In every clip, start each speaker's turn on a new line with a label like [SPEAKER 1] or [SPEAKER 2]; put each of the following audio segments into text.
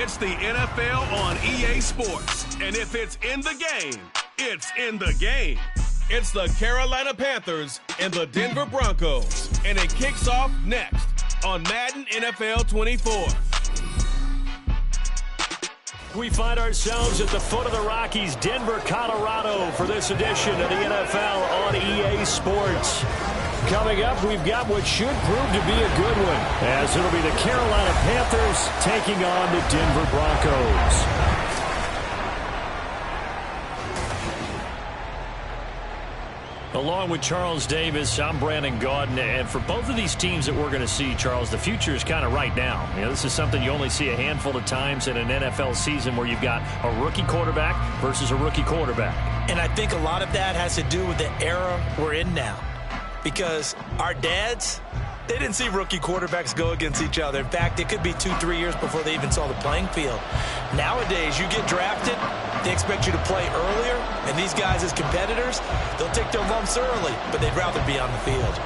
[SPEAKER 1] It's the NFL on EA Sports. And if it's in the game, it's in the game. It's the Carolina Panthers and the Denver Broncos. And it kicks off next on Madden NFL 24.
[SPEAKER 2] We find ourselves at the foot of the Rockies, Denver, Colorado, for this edition of the NFL on EA Sports. Coming up, we've got what should prove to be a good one, as it'll be the Carolina Panthers taking on the Denver Broncos. Along with Charles Davis, I'm Brandon Gaudin, and for both of these teams that we're going to see, Charles, the future is kind of right now. You know, this is something you only see a handful of times in an NFL season where you've got a rookie quarterback versus a rookie quarterback. And I think a lot of that has to do with the era we're in now, because our dads, they didn't see rookie quarterbacks go against each other. In fact, it could be 2-3 years before they even saw the playing field. Nowadays, you get drafted, they expect you to play earlier, and these guys as competitors, they'll take their lumps early, but they'd rather be on the field.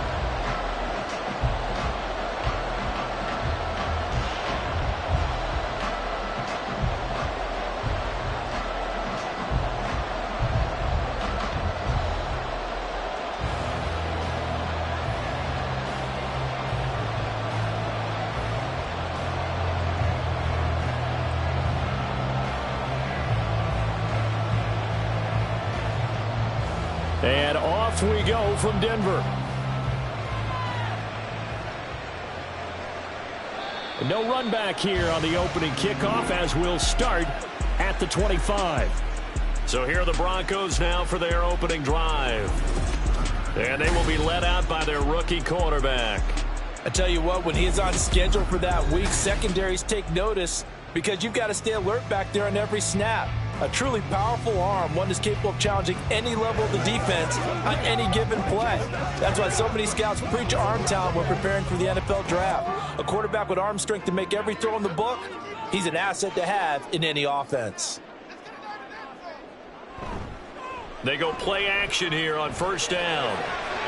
[SPEAKER 2] And off we go from Denver. No run back here on the opening kickoff, as we'll start at the 25. So here are the Broncos now for their opening drive. And they will be led out by their rookie quarterback. I tell you what, when he's on schedule for that week, secondaries take notice, because you've got to stay alert back there on every snap. A truly powerful arm, one that's capable of challenging any level of the defense on any given play. That's why so many scouts preach arm talent when preparing for the NFL draft. A quarterback with arm strength to make every throw in the book, he's an asset to have in any offense. They go play action here on first down.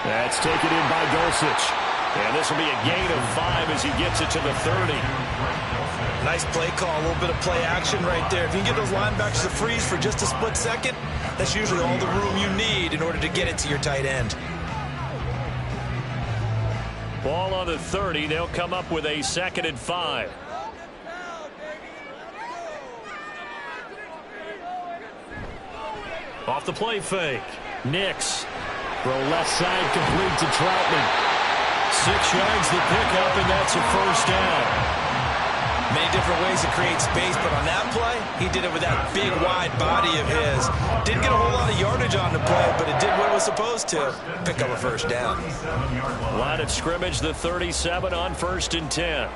[SPEAKER 2] That's taken in by Dulcich. And this will be a gain of 5 as he gets it to the 30. Nice play call, a little bit of play action right there. If you can get those linebackers to freeze for just a split second, that's usually all the room you need in order to get it to your tight end. Ball on the 30. They'll come up with a 2nd and 5. Off the play fake. Nix. Throw left side, complete to Troutman. 6 yards the pickup, and that's a first down. Many different ways to create space, but on that play, he did it with that big, wide body of his. Didn't get a whole lot of yardage on the play, but it did what it was supposed to. Pick up a first down. Line of scrimmage, the 37 on 1st and 10.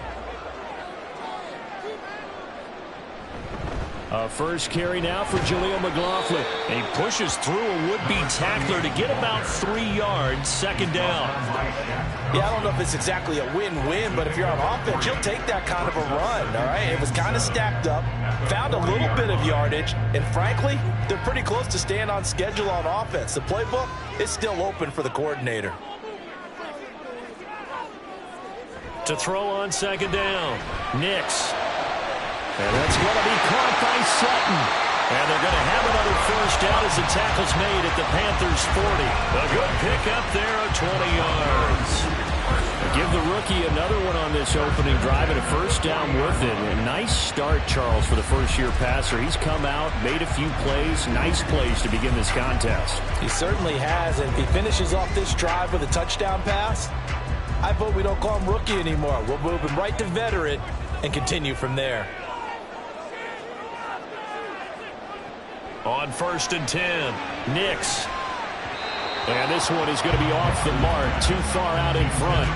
[SPEAKER 2] A first carry now for Jaleel McLaughlin. And he pushes through a would-be tackler to get about 3 yards, 2nd down. Yeah, I don't know if it's exactly a win-win, but if you're on offense, you'll take that kind of a run, all right? It was kind of stacked up, found a little bit of yardage, and frankly, they're pretty close to staying on schedule on offense. The playbook is still open for the coordinator. To throw on 2nd down, Nix. And that's going to be caught by Sutton. And they're going to have another first down as the tackle's made at the Panthers' 40. A good pickup there of 20 yards. Give the rookie another one on this opening drive and a first down with it. A nice start, Charles, for the first-year passer. He's come out, made a few plays, nice plays to begin this contest. He certainly has, and if he finishes off this drive with a touchdown pass, I vote we don't call him rookie anymore. We'll move him right to veteran and continue from there. On 1st and 10, Nix. And this one is going to be off the mark, too far out in front.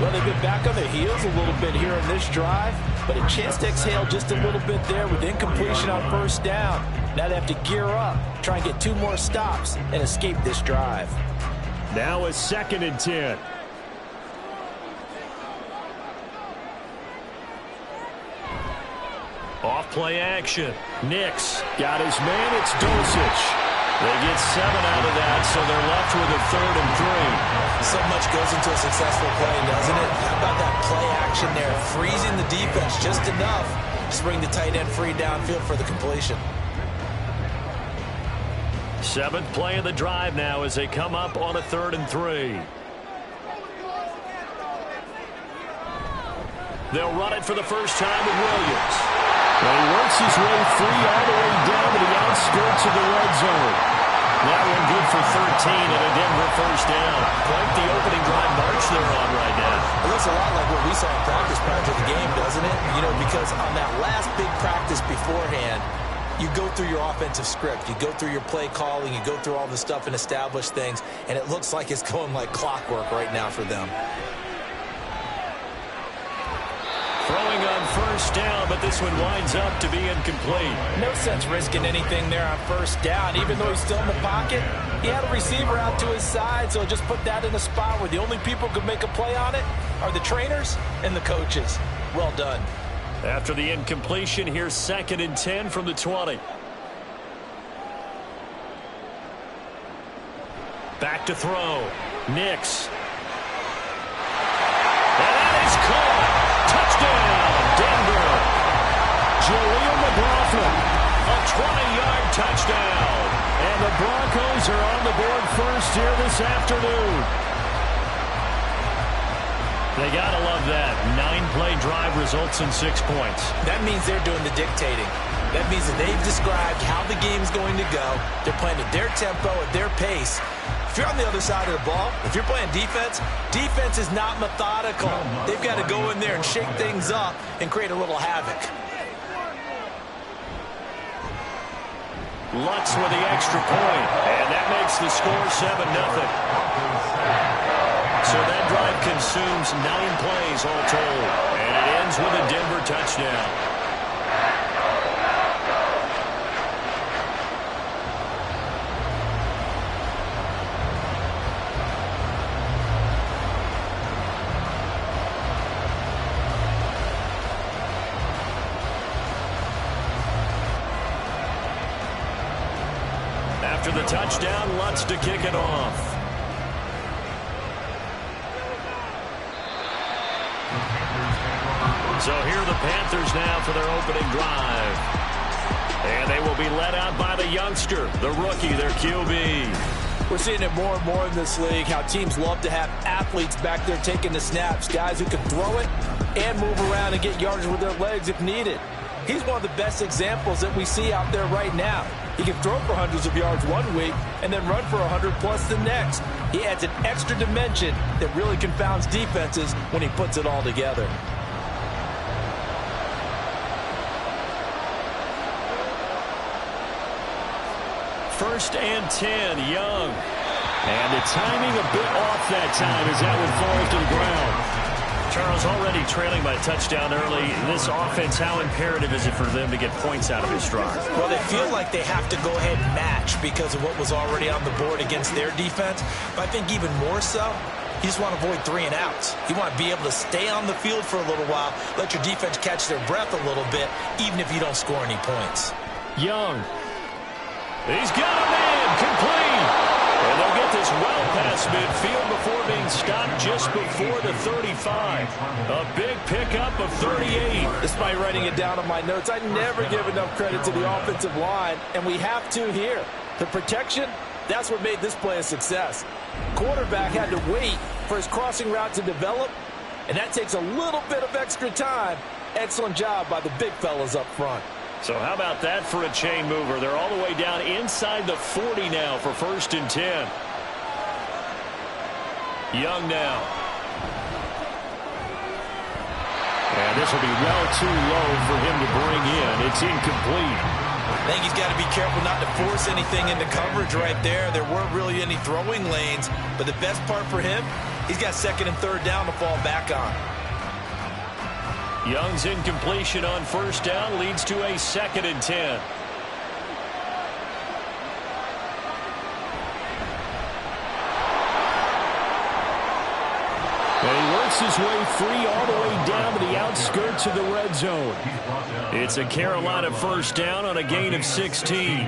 [SPEAKER 2] Well, they've been back on their heels a little bit here in this drive, but a chance to exhale just a little bit there with incompletion on first down. Now they have to gear up, try and get 2 more stops, and escape this drive. Now a 2nd and 10. Off play action. Nix got his man. It's Dulcich. They get 7 out of that, so they're left with a 3rd and 3. So much goes into a successful play, doesn't it? How about that play action there? Freezing the defense just enough
[SPEAKER 3] Just bring the tight end free downfield for the completion.
[SPEAKER 2] 7th play of the drive now as they come up on a 3rd and 3. They'll run it for the first time with Williams.
[SPEAKER 4] Well, he works his way free all the way down to the outskirts of the red zone.
[SPEAKER 2] That one good for 13 and a Denver first down. Quite the opening drive march they're on right now.
[SPEAKER 3] It looks a lot like what we saw in practice prior to the game, doesn't it? You know, because on that last big practice beforehand, you go through your offensive script. You go through your play calling. You go through all the stuff and establish things. And it looks like it's going like clockwork right now for them.
[SPEAKER 2] Throwing on first down, but this one winds up to be incomplete.
[SPEAKER 3] No sense risking anything there on first down. Even though he's still in the pocket, he had a receiver out to his side, so just put that in a spot where the only people who could make a play on it are the trainers and the coaches. Well done.
[SPEAKER 2] After the incompletion, here's 2nd and 10 from the 20. Back to throw. Nix. And that is caught. Touchdown, Denver. Jaleel McLaughlin, a 20-yard touchdown. And the Broncos are on the board first here this afternoon. They got to love that. 9-play drive results in 6 points.
[SPEAKER 3] That means they're doing the dictating. That means that they've described how the game's going to go. They're playing at their tempo, at their pace. If you're on the other side of the ball, if you're playing defense, defense is not methodical. They've got to go in there and shake things up and create a little havoc.
[SPEAKER 2] Lutz with the extra point, and that makes the score 7-0. So that drive consumes 9 plays all told, and it ends with a Denver touchdown. After the touchdown, Lutz to kick it off. So here are the Panthers now for their opening drive. And they will be led out by the youngster, the rookie, their QB.
[SPEAKER 3] We're seeing it more and more in this league, how teams love to have athletes back there taking the snaps, guys who can throw it and move around and get yards with their legs if needed. He's one of the best examples that we see out there right now. He can throw for hundreds of yards one week and then run for 100+ the next. He adds an extra dimension that really confounds defenses when he puts it all together.
[SPEAKER 2] First and 10, Young. And the timing a bit off that time as that one falls to the ground. Charles, already trailing by a touchdown early. This offense, how imperative is it for them to get points out of this drive?
[SPEAKER 3] Well, they feel like they have to go ahead and match because of what was already on the board against their defense. But I think even more so, you just want to avoid 3 and outs. You want to be able to stay on the field for a little while, let your defense catch their breath a little bit, even if you don't score any points.
[SPEAKER 2] Young. He's got a man complete. And they'll get this well past midfield before being stopped just before the 35. A big pickup of 38.
[SPEAKER 3] Despite writing it down on my notes, I never give enough credit to the offensive line, and we have to here. The protection, that's what made this play a success. Quarterback had to wait for his crossing route to develop, and that takes a little bit of extra time. Excellent job by the big fellas up front.
[SPEAKER 2] So how about that for a chain mover? They're all the way down inside the 40 now for 1st and 10. Young now. And this will be well too low for him to bring in. It's incomplete.
[SPEAKER 3] I think he's got to be careful not to force anything into coverage right there. There weren't really any throwing lanes, but the best part for him, he's got 2nd and 3rd down to fall back on.
[SPEAKER 2] Young's incompletion on 1st down leads to a 2nd and 10.
[SPEAKER 4] And he works his way free all the way down to the outskirts of the red zone.
[SPEAKER 2] It's a Carolina 1st down on a gain of 16.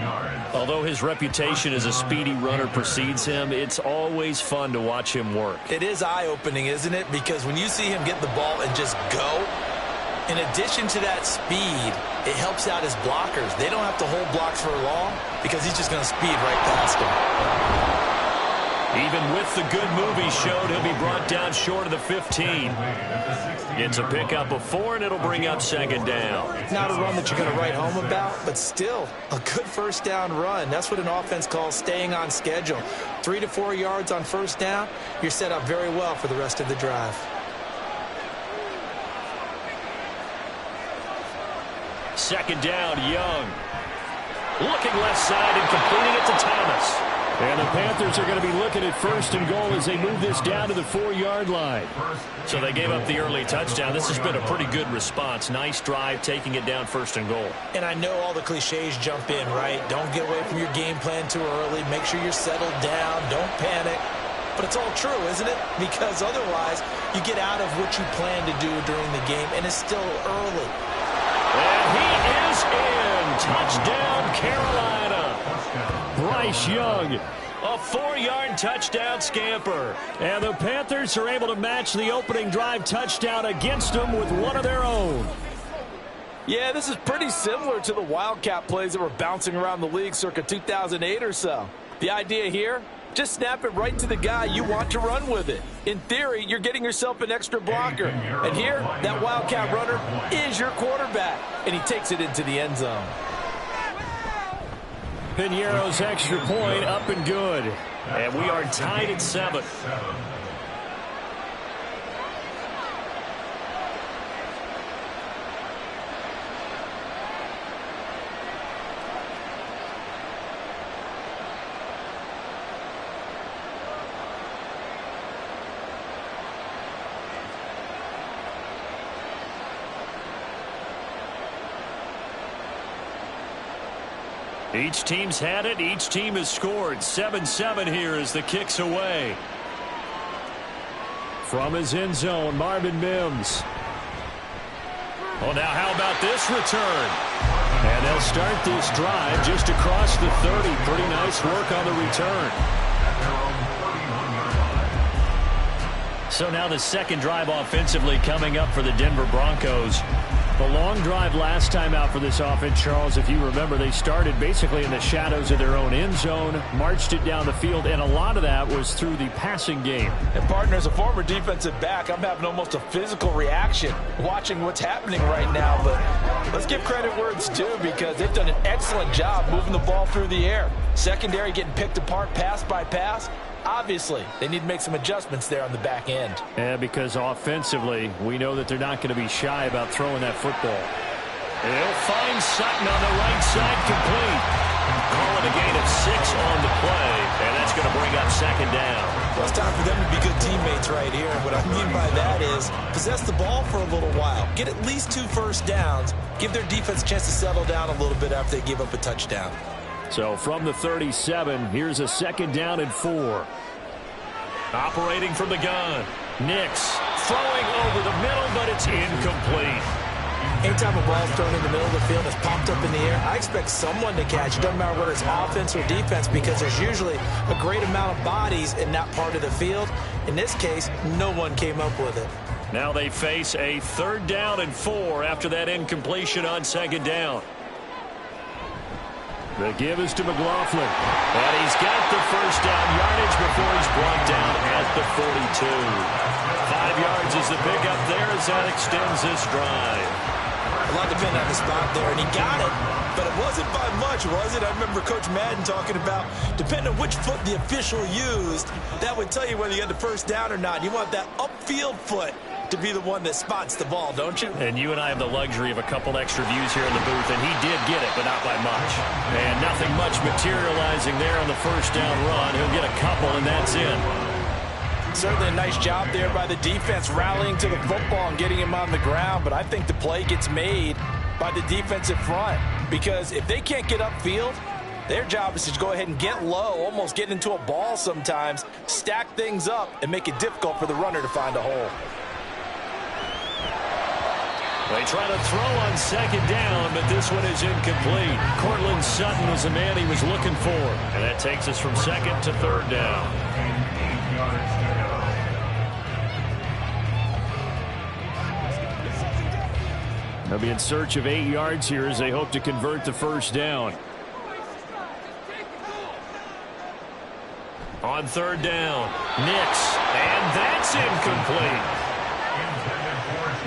[SPEAKER 2] Although his reputation as a speedy runner precedes him, it's always fun to watch him work.
[SPEAKER 3] It is eye-opening, isn't it? Because when you see him get the ball and just go, In addition to that speed, it helps out his blockers. They don't have to hold blocks for long because he's just going to speed right past them.
[SPEAKER 2] Even with the good move he showed, he'll be brought down short of the 15. Gets a pickup of 4, and it'll bring up second down.
[SPEAKER 3] Not a run that you're going to write home about, but still a good first down run. That's what an offense calls staying on schedule. 3 to 4 yards on first down, you're set up very well for the rest of the drive.
[SPEAKER 2] Second down, Young. Looking left side and completing it to Thomas.
[SPEAKER 4] And the Panthers are going to be looking at first and goal as they move this down to the 4-yard line.
[SPEAKER 2] So they gave up the early touchdown. This has been a pretty good response. Nice drive, taking it down first and goal.
[SPEAKER 3] And I know all the cliches jump in, right? Don't get away from your game plan too early. Make sure you're settled down. Don't panic. But it's all true, isn't it? Because otherwise, you get out of what you plan to do during the game, and it's still early.
[SPEAKER 2] And he is in. Touchdown, Carolina.
[SPEAKER 4] Bryce Young.
[SPEAKER 2] A 4-yard touchdown scamper.
[SPEAKER 4] And the Panthers are able to match the opening drive touchdown against them with one of their own.
[SPEAKER 3] Yeah, this is pretty similar to the Wildcat plays that were bouncing around the league circa 2008 or so. The idea here, just snap it right to the guy you want to run with it. In theory, you're getting yourself an extra blocker. And here, that Wildcat runner is your quarterback. And he takes it into the end zone.
[SPEAKER 4] Piñeiro's extra point up and good.
[SPEAKER 2] And we are tied at 7. Each team's had it. Each team has scored. 7-7 here as the kick's away.
[SPEAKER 4] From his end zone, Marvin Mims.
[SPEAKER 2] Oh, now how about this return?
[SPEAKER 4] And they'll start this drive just across the 30. Pretty nice work on the return.
[SPEAKER 2] So now the second drive offensively coming up for the Denver Broncos.
[SPEAKER 4] The long drive last time out for this offense, Charles, if you remember, they started basically in the shadows of their own end zone, marched it down the field, and a lot of that was through the passing game.
[SPEAKER 3] And, partner, as a former defensive back, I'm having almost a physical reaction watching what's happening right now. But let's give credit where it's due because they've done an excellent job moving the ball through the air. Secondary getting picked apart pass by pass. Obviously, they need to make some adjustments there on the back end.
[SPEAKER 4] Yeah, because offensively, we know that they're not going to be shy about throwing that football.
[SPEAKER 2] They'll find Sutton on the right side, complete. Calling a gain of 6 on the play, and that's going to bring up second down.
[SPEAKER 3] Well, it's time for them to be good teammates right here. And what I mean by that is possess the ball for a little while. Get at least 2 first downs. Give their defense a chance to settle down a little bit after they give up a touchdown.
[SPEAKER 4] So from the 37, here's a second down and 4.
[SPEAKER 2] Operating from the gun. Nix throwing over the middle, but it's incomplete.
[SPEAKER 3] Anytime a ball's thrown in the middle of the field and it's popped up in the air, I expect someone to catch it. Doesn't matter whether it's offense or defense because there's usually a great amount of bodies in that part of the field. In this case, no one came up with it.
[SPEAKER 2] Now they face a 3rd down and 4 after that incompletion on second down.
[SPEAKER 4] The give is to McLaughlin.
[SPEAKER 2] And he's got the first down yardage before he's brought down at the 42. 5 yards is the pickup there as that extends this drive.
[SPEAKER 3] A lot depended on the spot there, and he got it, but it wasn't by much, was it? I remember Coach Madden talking about, depending on which foot the official used, that would tell you whether you had the first down or not. You want that upfield foot to be the one that spots the ball, don't you?
[SPEAKER 2] And you and I have the luxury of a couple extra views here in the booth, and he did get it, but not by much. And nothing much materializing there on the first down run. He'll get a couple, and that's in.
[SPEAKER 3] Certainly a nice job there by the defense rallying to the football and getting him on the ground, but I think the play gets made by the defensive front because if they can't get upfield, their job is to go ahead and get low, almost get into a ball sometimes, stack things up, and make it difficult for the runner to find a hole.
[SPEAKER 2] They try to throw on second down, but this one is incomplete. Cortland Sutton was the man he was looking for. And that takes us from second to 3rd down.
[SPEAKER 4] They'll be in search of 8 yards here as they hope to convert the first down. On third down, Nix, and that's incomplete.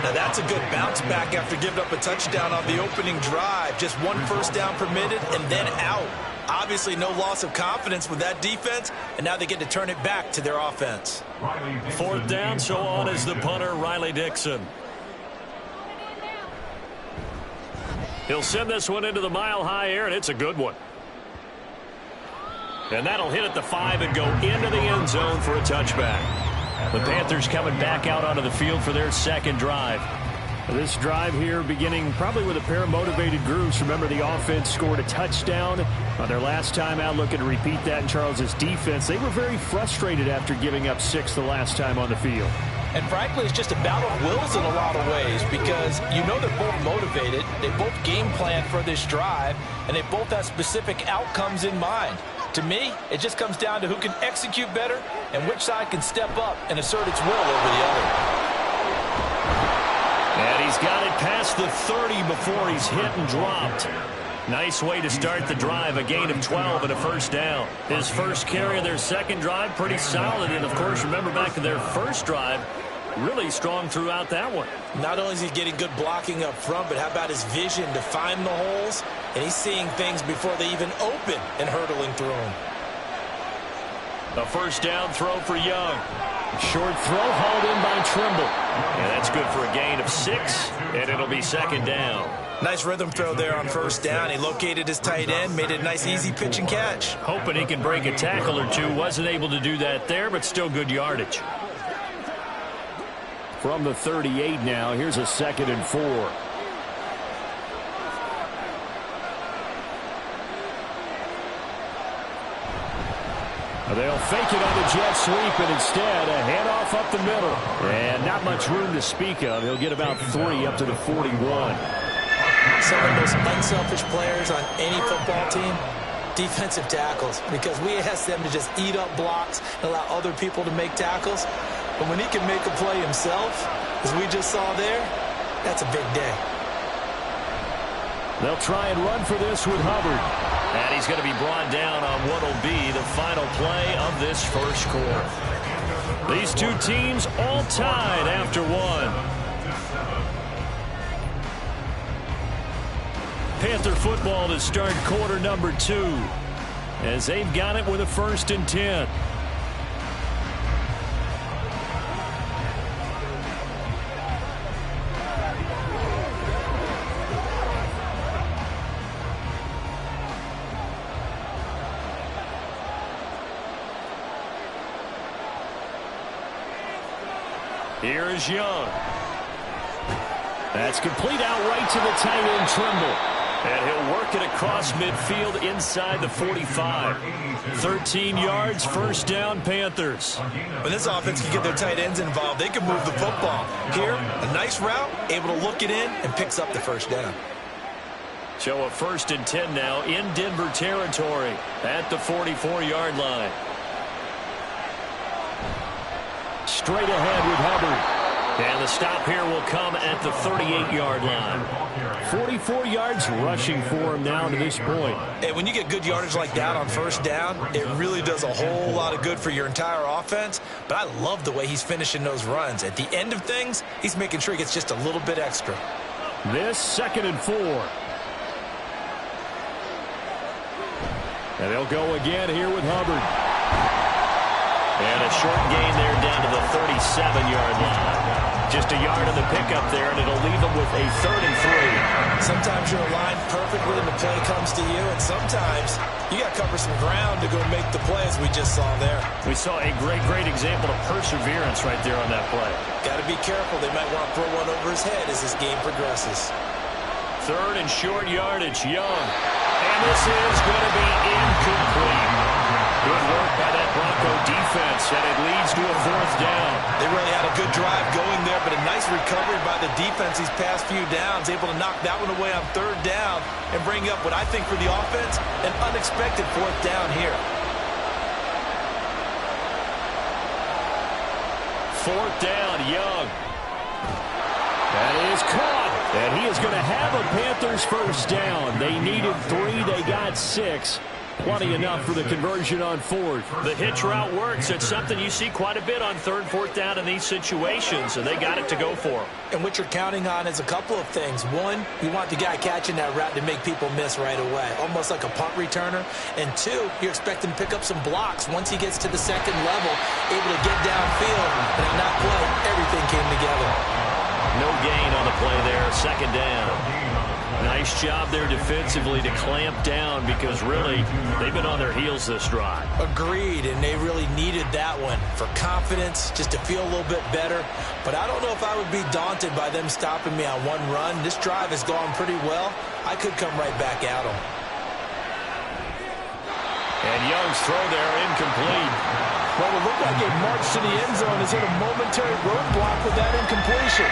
[SPEAKER 3] Now that's a good bounce back after giving up a touchdown on the opening drive. Just 1 first down permitted and then out. Obviously no loss of confidence with that defense, and now they get to turn it back to their offense.
[SPEAKER 2] Fourth down, so on is the punter, Riley Dixon. He'll send this one into the mile-high air, and it's a good one. And that'll hit at the 5 and go into the end zone for a touchback. The Panthers coming back out onto the field for their second drive. This drive here beginning probably with a pair of motivated groups. Remember, the offense scored a touchdown on their last time out. Looking to repeat that in Charles' defense. They were very frustrated after giving up 6 the last time on the field.
[SPEAKER 3] And frankly, it's just a battle of wills in a lot of ways because you know they're both motivated. They both game plan for this drive, and they both have specific outcomes in mind. To me, it just comes down to who can execute better and which side can step up and assert its will over the other.
[SPEAKER 2] And he's got it past the 30 before he's hit and dropped. Nice way to start the drive, a gain of 12 and a first down. His first carry of their second drive, pretty solid. And, of course, remember back to their first drive, really strong throughout that one.
[SPEAKER 3] Not only is he getting good blocking up front, but how about his vision to find the holes? And he's seeing things before they even open and hurdling through them.
[SPEAKER 2] A first down throw for Young. Short throw hauled in by Trimble. And that's good for a gain of 6, and it'll be second down.
[SPEAKER 3] Nice rhythm throw there on first down. He located his tight end, made it a nice easy pitch and catch.
[SPEAKER 2] Hoping he can break a tackle or two. Wasn't able to do that there, but still good yardage.
[SPEAKER 4] From the 38 now, here's a 2nd and 4. They'll fake it on the jet sweep, and instead a handoff up the middle. And not much room to speak of. He'll get about 3 up to the 41.
[SPEAKER 3] Some of the most unselfish players on any football team, defensive tackles, because we ask them to just eat up blocks and allow other people to make tackles. But when he can make a play himself, as we just saw there, that's a big day.
[SPEAKER 4] They'll try and run for this with Hubbard.
[SPEAKER 2] And he's going to be brought down on what will be the final play of this first quarter. These two teams all tied after 1. Panther football to start quarter number 2 as they've got it with a 1st and 10. Here is Young. That's complete out right to the tight end, Trimble. And he'll work it across midfield inside the 45. 13 yards, first down, Panthers.
[SPEAKER 3] When this offense can get their tight ends involved, they can move the football. Here, a nice route, able to look it in, and picks up the first down.
[SPEAKER 2] So a 1st and 10 now in Denver territory at the 44-yard line.
[SPEAKER 4] Straight ahead with Hubbard.
[SPEAKER 2] And the stop here will come at the 38-yard line.
[SPEAKER 4] 44 yards rushing for him now to this point.
[SPEAKER 3] And when you get good yardage like that on first down, it really does a whole lot of good for your entire offense. But I love the way he's finishing those runs. At the end of things, he's making sure he gets just a little bit extra.
[SPEAKER 4] This 2nd and 4. And they'll go again here with Hubbard.
[SPEAKER 2] And a short gain there down to the 37-yard line. Just a yard on the pickup there, and it'll leave them with a 3rd and 3.
[SPEAKER 3] Sometimes you're aligned perfectly and the play comes to you, and sometimes you got to cover some ground to go make the play, as we just saw there.
[SPEAKER 2] We saw a great example of perseverance right there on that play.
[SPEAKER 3] Got to be careful. They might want to throw one over his head as this game progresses.
[SPEAKER 2] 3rd and short yardage, Young. And this is going to be incomplete. Good work by that Bronco defense, and it leads to a 4th down.
[SPEAKER 3] They really had a good drive going there, but a nice recovery by the defense these past few downs, able to knock that one away on 3rd down and bring up what I think for the offense, an unexpected 4th down here.
[SPEAKER 2] 4th down, Young. That is caught.
[SPEAKER 4] And he is going to have a Panthers first down. They needed 3. They got 6. Plenty enough for the conversion on 4th.
[SPEAKER 2] The hitch route works. It's something you see quite a bit on 3rd, 4th down in these situations, and they got it to go for them.
[SPEAKER 3] And what you're counting on is a couple of things. One, you want the guy catching that route to make people miss right away, almost like a punt returner. And 2, you're expecting to pick up some blocks once he gets to the second level, able to get downfield. And on that play, everything came together.
[SPEAKER 2] No gain on the play there, 2nd down. Nice job there defensively to clamp down because really they've been on their heels this drive.
[SPEAKER 3] Agreed, and they really needed that one for confidence, just to feel a little bit better. But I don't know if I would be daunted by them stopping me on one run. This drive has gone pretty well. I could come right back at them.
[SPEAKER 2] And Young's throw there incomplete.
[SPEAKER 3] Well, it looked like a march to the end zone is hit a momentary roadblock with that incompletion.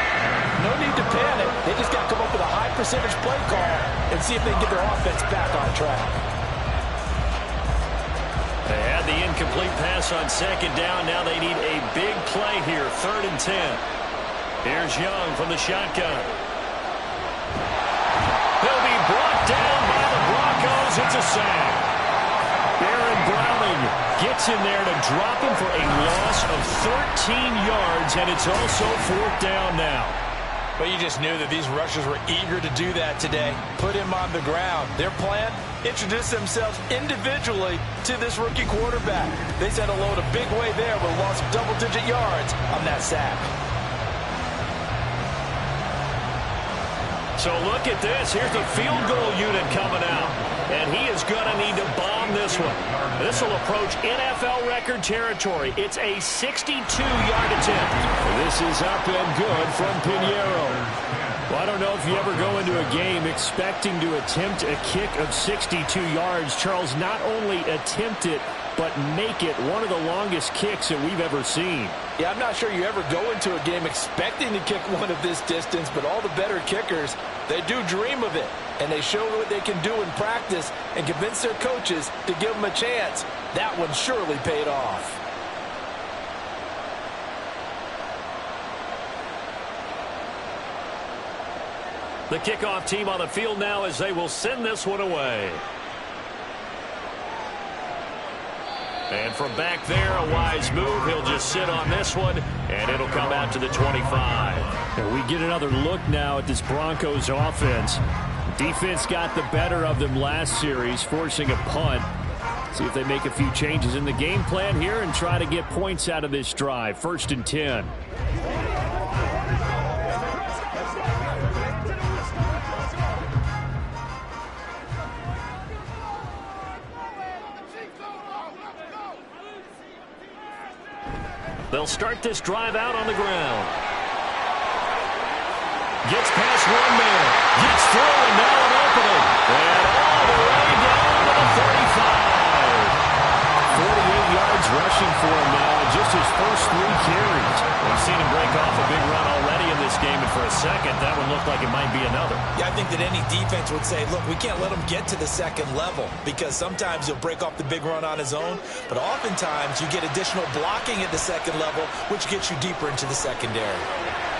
[SPEAKER 3] No need to panic. They just got to come up with a high percentage play call and see if they can get their offense back on track.
[SPEAKER 2] They had the incomplete pass on 2nd down. Now they need a big play here, 3rd and 10. Here's Young from the shotgun. He'll be brought down by the Broncos. It's a sack. Aaron Browning gets in there to drop him for a loss of 13 yards, and it's also 4th down now.
[SPEAKER 3] But you just knew that these rushers were eager to do that today. Put him on the ground. Their plan, introduce themselves individually to this rookie quarterback. They said hello in a big way there with a loss of double-digit yards on that sack.
[SPEAKER 2] So look at this. Here's the field goal unit coming out. And he is going to need to bomb this one. This will approach NFL record territory. It's a 62-yard attempt.
[SPEAKER 4] This is up and good from Pinheiro. Well, I don't know if you ever go into a game expecting to attempt a kick of 62 yards. Charles, not only attempt it, but make it one of the longest kicks that we've ever seen.
[SPEAKER 3] Yeah, I'm not sure you ever go into a game expecting to kick one of this distance, but all the better kickers, they do dream of it. And they show what they can do in practice and convince their coaches to give them a chance. That one surely paid off.
[SPEAKER 2] The kickoff team on the field now as they will send this one away. And from back there, a wise move. He'll just sit on this one, and it'll come out to the 25.
[SPEAKER 4] And we get another look now at this Broncos offense. Defense got the better of them last series, forcing a punt. See if they make a few changes in the game plan here and try to get points out of this drive. 1st and 10.
[SPEAKER 2] They'll start this drive out on the ground. Gets past one man. Gets through, and now an opening. And all the way down to the 35.
[SPEAKER 4] 48 yards rushing for him now in just his first 3 carries.
[SPEAKER 2] We've seen him break off a big run already in this game, and for a second, that one looked like it might be another.
[SPEAKER 3] Yeah, I think that any defense would say, look, we can't let him get to the second level because sometimes he'll break off the big run on his own, but oftentimes you get additional blocking at the second level, which gets you deeper into the secondary.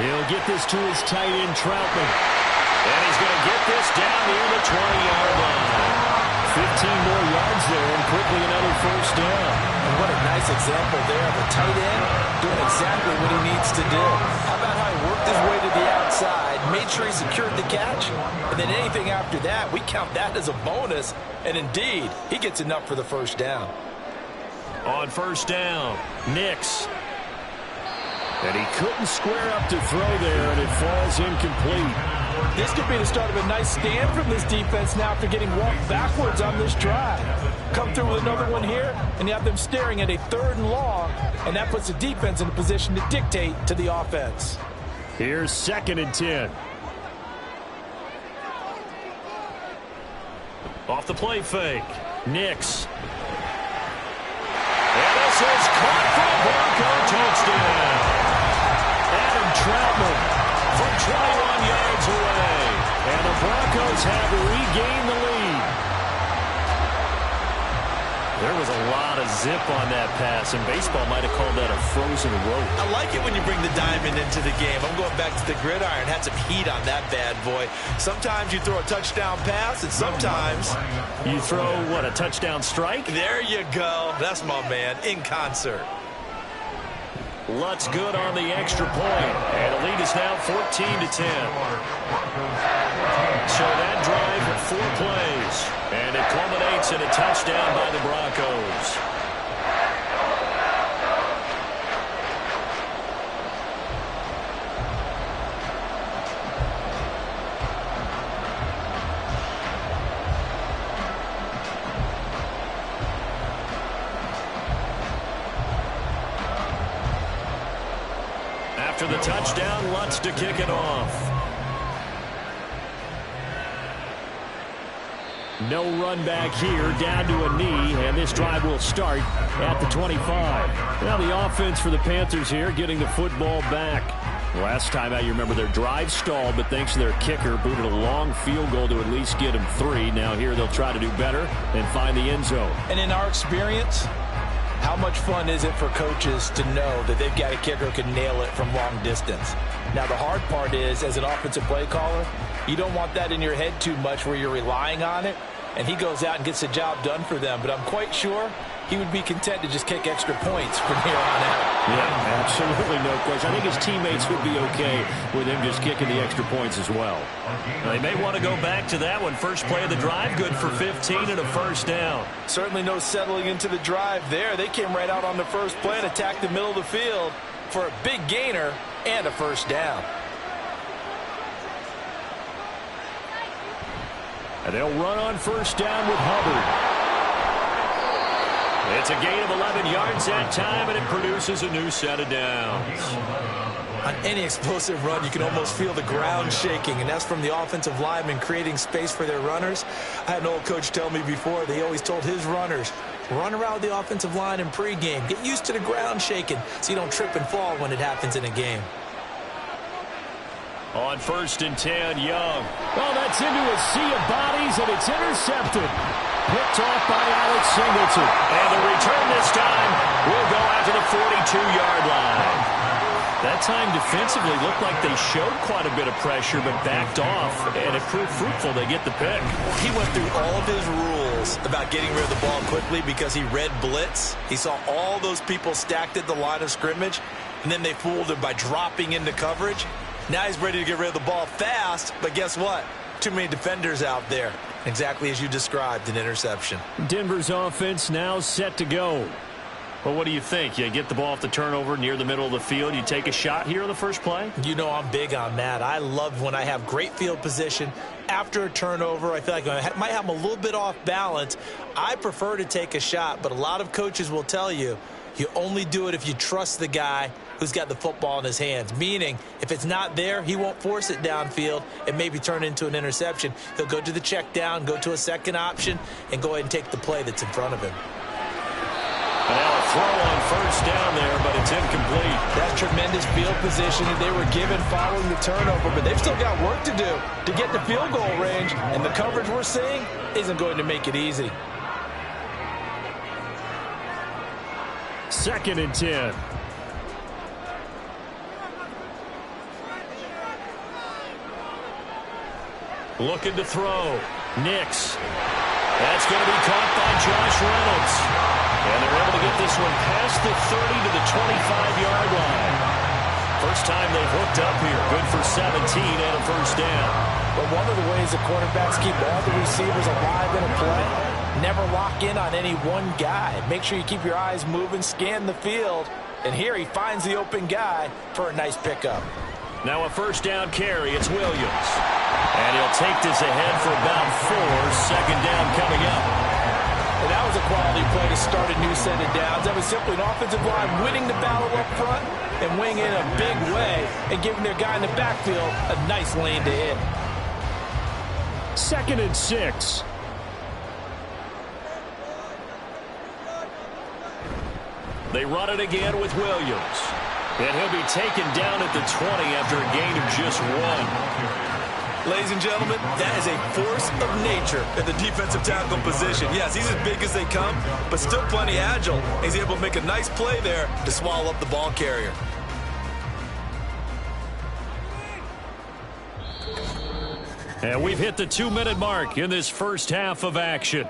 [SPEAKER 4] He'll get this to his tight end, Troutman.
[SPEAKER 2] And he's going to get this down near the 20-yard line.
[SPEAKER 4] 15 more yards there, and quickly another first down.
[SPEAKER 3] And what a nice example there of a tight end doing exactly what he needs to do. How about how he worked his way to the outside, made sure he secured the catch, and then anything after that, we count that as a bonus. And indeed, he gets enough for the first down.
[SPEAKER 2] On 1st down, Nix.
[SPEAKER 4] And he couldn't square up to throw there, and it falls incomplete.
[SPEAKER 3] This could be the start of a nice stand from this defense now after getting walked backwards on this drive. Come through with another one here, and you have them staring at a 3rd and long, and that puts the defense in a position to dictate to the offense.
[SPEAKER 4] Here's 2nd and 10.
[SPEAKER 2] Off the play fake, Nix. And this is caught for a Bronco touchdown.
[SPEAKER 4] Adam Troutman
[SPEAKER 2] from 21 yards away.
[SPEAKER 4] And the Broncos have regained the lead.
[SPEAKER 2] There was a lot of zip on that pass, and baseball might have called that a frozen rope.
[SPEAKER 3] I like it when you bring the diamond into the game. I'm going back to the gridiron. Had some heat on that bad boy. Sometimes you throw a touchdown pass, and sometimes
[SPEAKER 2] you throw, what, a touchdown strike?
[SPEAKER 3] There you go. That's my man, in concert.
[SPEAKER 2] Lutz good on the extra point, and the lead is now 14-10. So that drive, 4 plays, and it culminates in a touchdown by the Broncos. After the touchdown, Lutz to kick it off.
[SPEAKER 4] No run back here, down to a knee, and this drive will start at the 25. Now the offense for the Panthers here getting the football back. Last time out, you remember their drive stalled, but thanks to their kicker, booted a long field goal to at least get them 3. Now here they'll try to do better and find the end zone.
[SPEAKER 3] And in our experience, how much fun is it for coaches to know that they've got a kicker who can nail it from long distance? Now, the hard part is, as an offensive play caller, you don't want that in your head too much where you're relying on it, and he goes out and gets the job done for them. But I'm quite sure he would be content to just kick extra points from here on out.
[SPEAKER 4] Yeah, absolutely no question. I think his teammates would be okay with him just kicking the extra points as well.
[SPEAKER 2] They may want to go back to that one. First play of the drive, good for 15 and a first down.
[SPEAKER 3] Certainly no settling into the drive there. They came right out on the first play and attacked the middle of the field for a big gainer and a first down.
[SPEAKER 4] And they'll run on first down with Hubbard.
[SPEAKER 2] It's a gain of 11 yards that time, and it produces a new set of downs.
[SPEAKER 3] On any explosive run, you can almost feel the ground shaking, and that's from the offensive linemen creating space for their runners. I had an old coach tell me before, they always told his runners, run around the offensive line in pregame. Get used to the ground shaking so you don't trip and fall when it happens in a game.
[SPEAKER 2] On 1st and 10, Young.
[SPEAKER 4] Well, that's into a sea of bodies, and it's intercepted. Picked off by Alex Singleton.
[SPEAKER 2] And the return this time will go out to the 42-yard line. That time defensively looked like they showed quite a bit of pressure but backed off, and it proved fruitful. They get the pick.
[SPEAKER 3] He went through all of his rules about getting rid of the ball quickly because he read blitz. He saw all those people stacked at the line of scrimmage, and then they fooled him by dropping into coverage. Now he's ready to get rid of the ball fast, but guess what? Too many defenders out there. Exactly as you described, an interception.
[SPEAKER 4] Denver's offense now set to go.
[SPEAKER 2] Well, what do you think? You get the ball off the turnover near the middle of the field. You take a shot here on the first play?
[SPEAKER 3] You know I'm big on that. I love when I have great field position. After a turnover, I feel like I might have them a little bit off balance. I prefer to take a shot, but a lot of coaches will tell you, you only do it if you trust the guy who's got the football in his hands. Meaning, if it's not there, he won't force it downfield and maybe turn into an interception. He'll go to the check down, go to a second option, and go ahead and take the play that's in front of him.
[SPEAKER 2] Now a throw on first down there, but it's incomplete.
[SPEAKER 3] That's tremendous field position that they were given following the turnover, but they've still got work to do to get the field goal range, and the coverage we're seeing isn't going to make it easy.
[SPEAKER 4] 2nd and 10.
[SPEAKER 2] Looking to throw. Nix. That's going to be caught by Josh Reynolds. And they're able to get this one past the 30 to the 25-yard line. First time they've hooked up here. Good for 17 and a first down.
[SPEAKER 3] But one of the ways the quarterbacks keep all the receivers alive in a play, never lock in on any one guy. Make sure you keep your eyes moving, scan the field. And here he finds the open guy for a nice pickup.
[SPEAKER 2] Now a first down carry. It's Williams. And he'll take this ahead for about 4. 2nd down coming up.
[SPEAKER 3] And that was a quality play to start a new set of downs. That was simply an offensive line winning the battle up front and winning in a big way and giving their guy in the backfield a nice lane to hit.
[SPEAKER 4] 2nd and 6.
[SPEAKER 2] They run it again with Williams. And he'll be taken down at the 20 after a gain of just 1.
[SPEAKER 3] Ladies and gentlemen, that is a force of nature at the defensive tackle position. Yes, he's as big as they come, but still plenty agile. He's able to make a nice play there to swallow up the ball carrier.
[SPEAKER 2] And we've hit the 2-minute mark in this first half of action.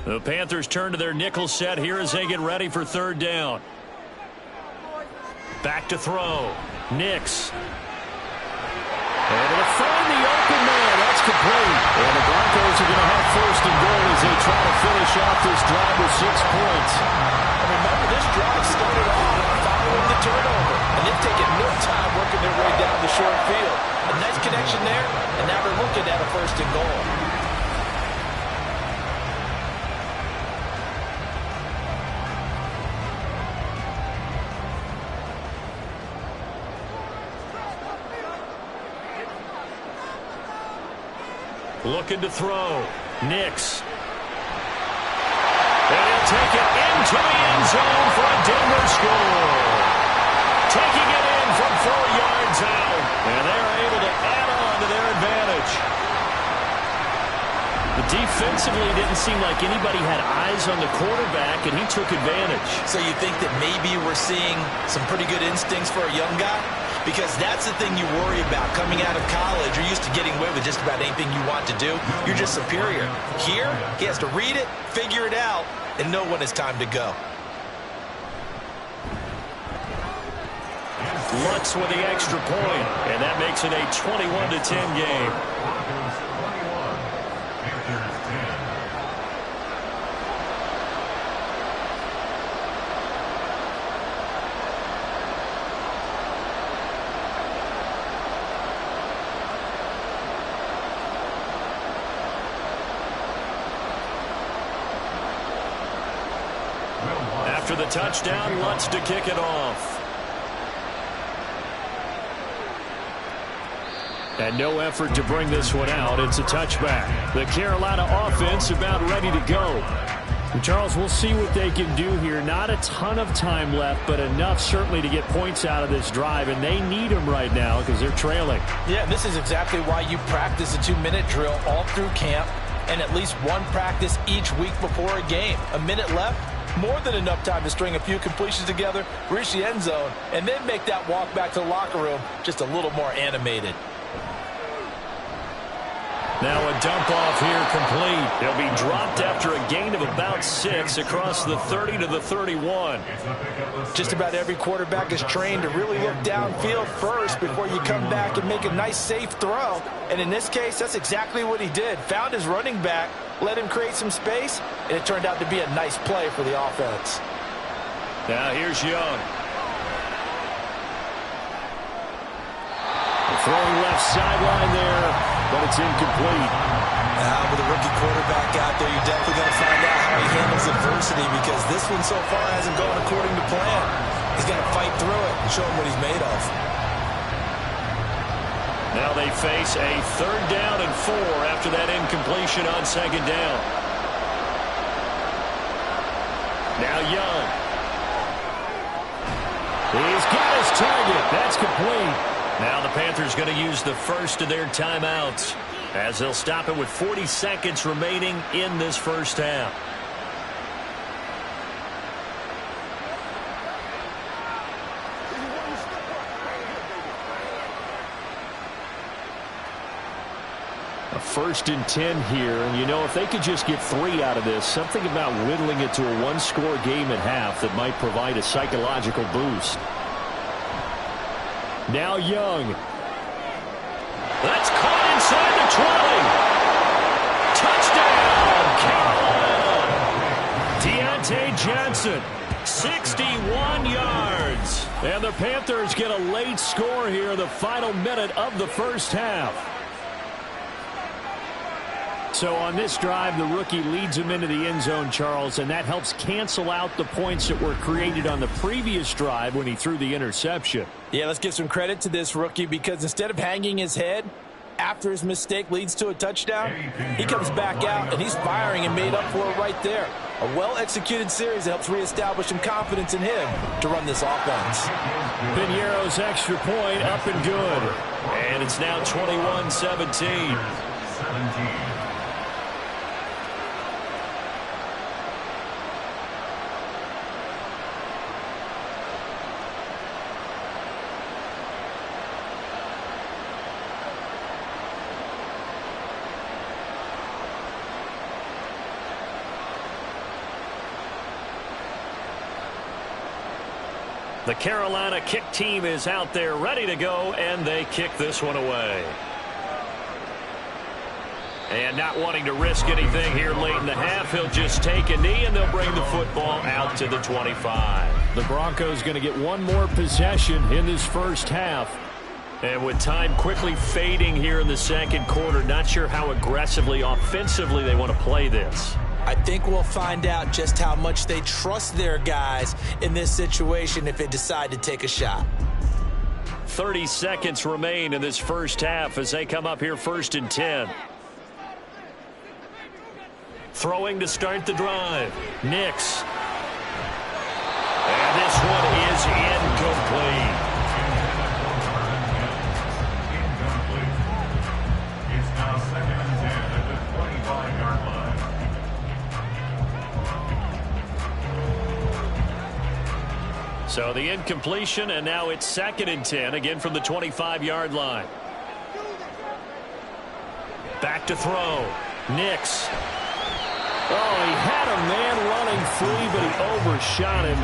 [SPEAKER 2] The Panthers turn to their nickel set here as they get ready for third down. Back to throw. Nix. Able to find the open man. That's complete. And the Broncos are going to have first and goal as they try to finish off this drive with 6 points.
[SPEAKER 3] And remember, this drive started off following the turnover. And they've taken no time working their way down the short field. A nice connection there, and now they're looking at a first and goal.
[SPEAKER 2] Looking to throw. Nix. And he'll take it into the end zone for a Denver score. Taking it in from 4 yards out. And they're able to add on to their advantage. But defensively, it didn't seem like anybody had eyes on the quarterback, and he took advantage.
[SPEAKER 3] So you think that maybe we're seeing some pretty good instincts for a young guy? Because that's the thing you worry about. Coming out of college, you're used to getting away with just about anything you want to do. You're just superior. Here, he has to read it, figure it out, and know when it's time to go.
[SPEAKER 2] Lutz with the extra point, and that makes it a 21-10 game. After the touchdown, Lutz to kick it off. And no effort to bring this one out. It's a touchback. The Carolina offense about ready to go. And Charles, we'll see what they can do here. Not a ton of time left, but enough certainly to get points out of this drive. And they need them right now because they're trailing.
[SPEAKER 3] Yeah, this is exactly why you practice a 2-minute drill all through camp and at least one practice each week before a game. A minute left. More than enough time to string a few completions together, reach the end zone, and then make that walk back to the locker room just a little more animated.
[SPEAKER 2] Now a dump off here complete. They'll be dropped after a gain of about 6 across the 30 to the 31.
[SPEAKER 3] Just about every quarterback is trained to really look downfield first before you come back and make a nice safe throw. And in this case, that's exactly what he did. Found his running back, let him create some space, and it turned out to be a nice play for the offense.
[SPEAKER 2] Now here's Young. Throwing left sideline there, but it's incomplete.
[SPEAKER 3] With a rookie quarterback out there, you're definitely going to find out how he handles adversity because this one so far hasn't gone according to plan. He's got to fight through it and show him what he's made of.
[SPEAKER 2] Now they face a 3rd down and 4 after that incompletion on 2nd down. Now Young. He's got his target. That's complete. Now the Panthers going to use the first of their timeouts as they'll stop it with 40 seconds remaining in this first half. A 1st and 10 here, and you know, if they could just get 3 out of this, something about whittling it to a 1-score game at half that might provide a psychological boost. Now Young. That's caught inside the 20. Touchdown, Carolina. Deontay Johnson, 61 yards. And the Panthers get a late score here, the final minute of the first half. So on this drive, the rookie leads him into the end zone, Charles, and that helps cancel out the points that were created on the previous drive when he threw the interception.
[SPEAKER 3] Yeah, let's give some credit to this rookie because instead of hanging his head after his mistake leads to a touchdown, he comes back out and he's firing and made up for it right there. A well-executed series that helps reestablish some confidence in him to run this offense.
[SPEAKER 4] Piñeiro's extra point up and good.
[SPEAKER 2] And it's now 21-17. The Carolina kick team is out there ready to go, and they kick this one away. And not wanting to risk anything here late in the half, he'll just take a knee, and they'll bring the football out to the 25.
[SPEAKER 4] The Broncos going to get one more possession in this first half.
[SPEAKER 2] And with time quickly fading here in the second quarter, not sure how aggressively, offensively they want to play this.
[SPEAKER 3] I think we'll find out just how much they trust their guys in this situation if they decide to take a shot.
[SPEAKER 2] 30 seconds remain in this first half as they come up here 1st and 10. Throwing to start the drive. Nix. And this one is incomplete.
[SPEAKER 5] It's now 2nd and 10 at the 25-yard line.
[SPEAKER 2] So the incompletion, and now it's 2nd and 10, again from the 25-yard line. Back to throw. Nix.
[SPEAKER 4] Oh, he had a man running free, but he overshot him,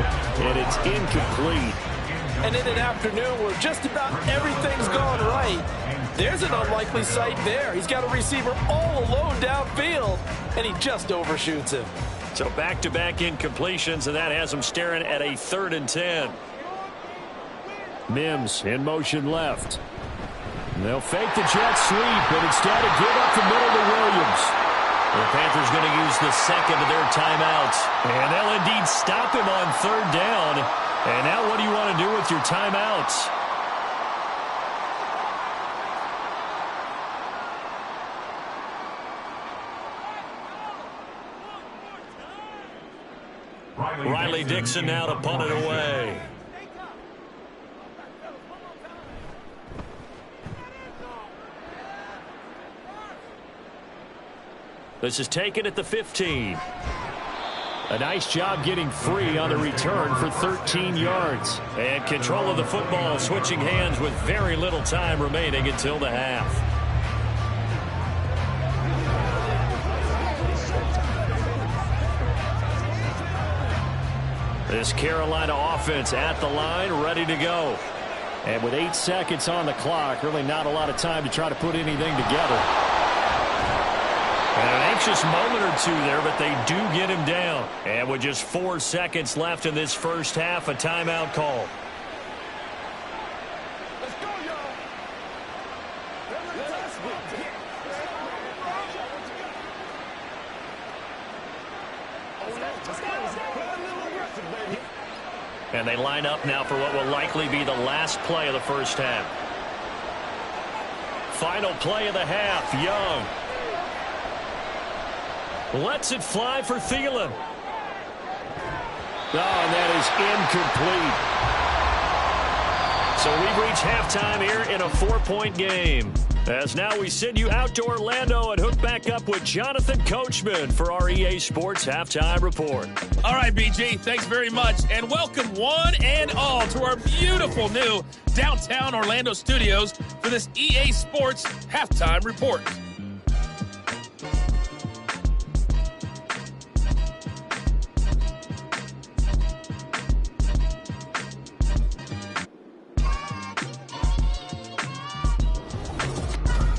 [SPEAKER 4] and it's incomplete.
[SPEAKER 3] And in an afternoon where just about everything's gone right, there's an unlikely sight there. He's got a receiver all alone downfield, and he just overshoots him.
[SPEAKER 2] So back-to-back incompletions, and that has him staring at a 3rd and 10.
[SPEAKER 4] Mims in motion left. And they'll fake the jet sweep, but instead of give up the middle to Williams.
[SPEAKER 2] The Panthers going to use the second of their timeouts. And they'll indeed stop him on 3rd down. And now what do you want to do with your timeouts? Riley Dixon now to punt it away. This is taken at the 15.
[SPEAKER 4] A nice job getting free on the return for 13 yards.
[SPEAKER 2] And control of the football switching hands with very little time remaining until the half. This Carolina offense at the line, ready to go.
[SPEAKER 4] And with 8 seconds on the clock, really not a lot of time to try to put anything together.
[SPEAKER 2] And an anxious moment or two there, but they do get him down. And with just 4 seconds left in this first half, a timeout call. And they line up now for what will likely be the last play of the first half. Final play of the half, Young. Lets it fly for Thielen.
[SPEAKER 4] Oh, and that is incomplete.
[SPEAKER 2] So we've reached halftime here in a 4-point game. As now we send you out to Orlando and hook back up with Jonathan Coachman for our EA Sports Halftime Report.
[SPEAKER 6] All right, BG, thanks very much. And welcome one and all to our beautiful new downtown Orlando studios for this EA Sports Halftime Report.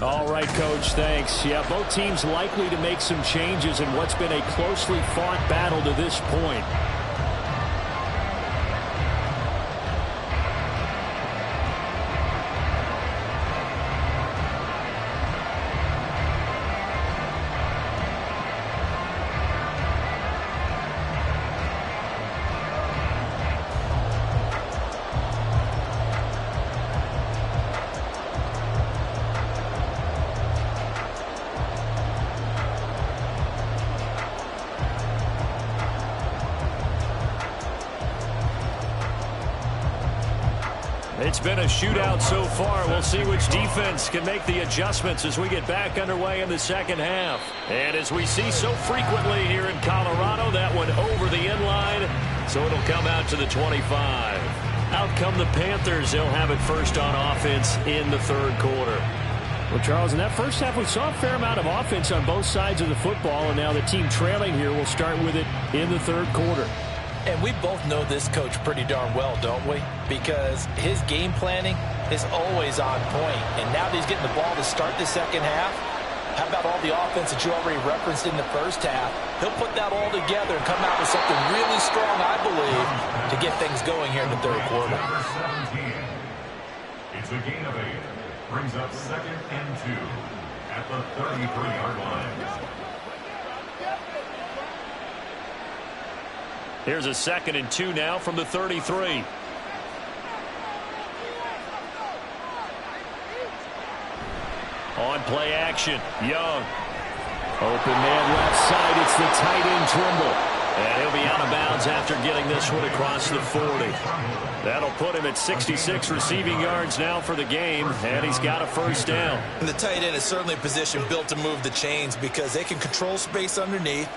[SPEAKER 4] All right, Coach, thanks. Yeah, both teams likely to make some changes in what's been a closely fought battle to this point.
[SPEAKER 2] It's been a shootout so far. We'll see which defense can make the adjustments as we get back underway in the second half. And as we see so frequently here in Colorado, that one over the inline, so it'll come out to the 25. Out come the Panthers. They'll have it first on offense in the third quarter.
[SPEAKER 4] Well, Charles, in that first half, we saw a fair amount of offense on both sides of the football, and now the team trailing here will start with it in the third quarter.
[SPEAKER 3] And we both know this coach pretty darn well, don't we? Because his game planning is always on point. And now that he's getting the ball to start the second half, how about all the offense that you already referenced in the first half? He'll put that all together and come out with something really strong, I believe, to get things going here in the third quarter.
[SPEAKER 5] Number 17. It's a gain of 8. Brings up 2nd and 2 at the 33-yard line.
[SPEAKER 2] Here's a 2nd and 2 now from the 33. On play action, Young.
[SPEAKER 4] Open man left side. It's the tight end Trimble.
[SPEAKER 2] And he'll be out of bounds after getting this one across the 40. That'll put him at 66 receiving yards now for the game, and he's got a first down.
[SPEAKER 3] And the tight end is certainly a position built to move the chains because they can control space underneath.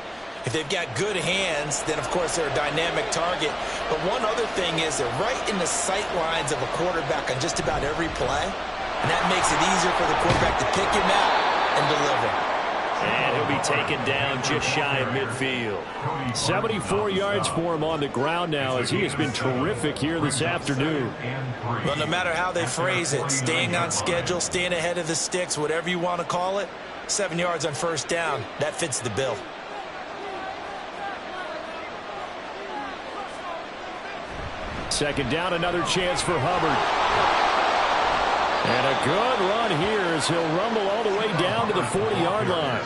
[SPEAKER 3] If they've got good hands, then, of course, they're a dynamic target. But one other thing is they're right in the sight lines of a quarterback on just about every play. And that makes it easier for the quarterback to pick him out and deliver.
[SPEAKER 2] And he'll be taken down just shy of midfield.
[SPEAKER 4] 74 yards for him on the ground now as he has been terrific here this afternoon.
[SPEAKER 3] Well, no matter how they phrase it, staying on schedule, staying ahead of the sticks, whatever you want to call it, 7 yards on first down, that fits the bill.
[SPEAKER 4] Second down, another chance for Hubbard. And a good run here as he'll rumble all the way down to the 40-yard line.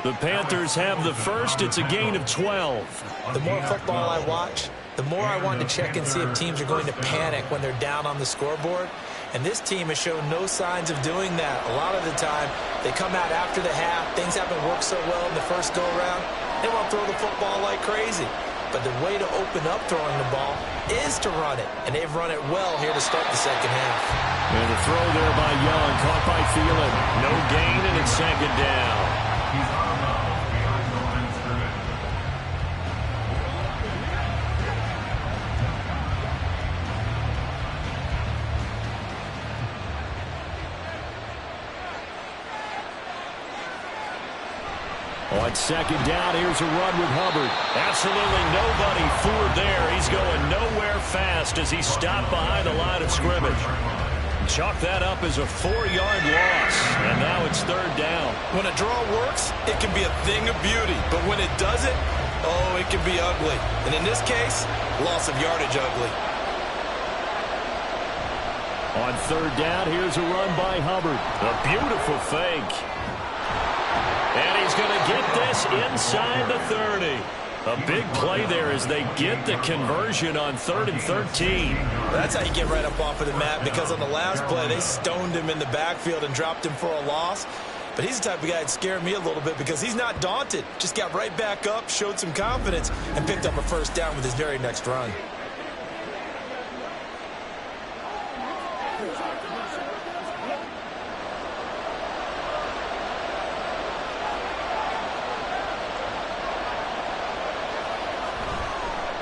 [SPEAKER 2] The Panthers have the first. It's a gain of 12.
[SPEAKER 3] The more football I watch, the more I want to check and see if teams are going to panic when they're down on the scoreboard. And this team has shown no signs of doing that. A lot of the time, they come out after the half. Things haven't worked so well in the first go-around. They want to throw the football like crazy. But the way to open up throwing the ball is to run it. And they've run it well here to start the second half.
[SPEAKER 4] And the throw there by Young, caught by Thielen.
[SPEAKER 2] No gain, and it's second down.
[SPEAKER 5] He's on the mouth behind the line of scrimmage.
[SPEAKER 4] On second down, here's a run with Hubbard.
[SPEAKER 2] Absolutely nobody forward there. He's going nowhere fast as he stopped behind the line of scrimmage. Chalk that up as a 4-yard loss, and now it's third down.
[SPEAKER 3] When a draw works, it can be a thing of beauty. But when it doesn't, oh, it can be ugly. And in this case, loss of yardage ugly.
[SPEAKER 4] On third down, here's a run by Hubbard.
[SPEAKER 2] A beautiful fake. And he's going to get this inside the 30. A big play there as they get the conversion on 3rd and 13.
[SPEAKER 3] That's how you get right up off of the mat, because on the last play, they stoned him in the backfield and dropped him for a loss. But he's the type of guy that scared me a little bit because he's not daunted. Just got right back up, showed some confidence, and picked up a first down with his very next run.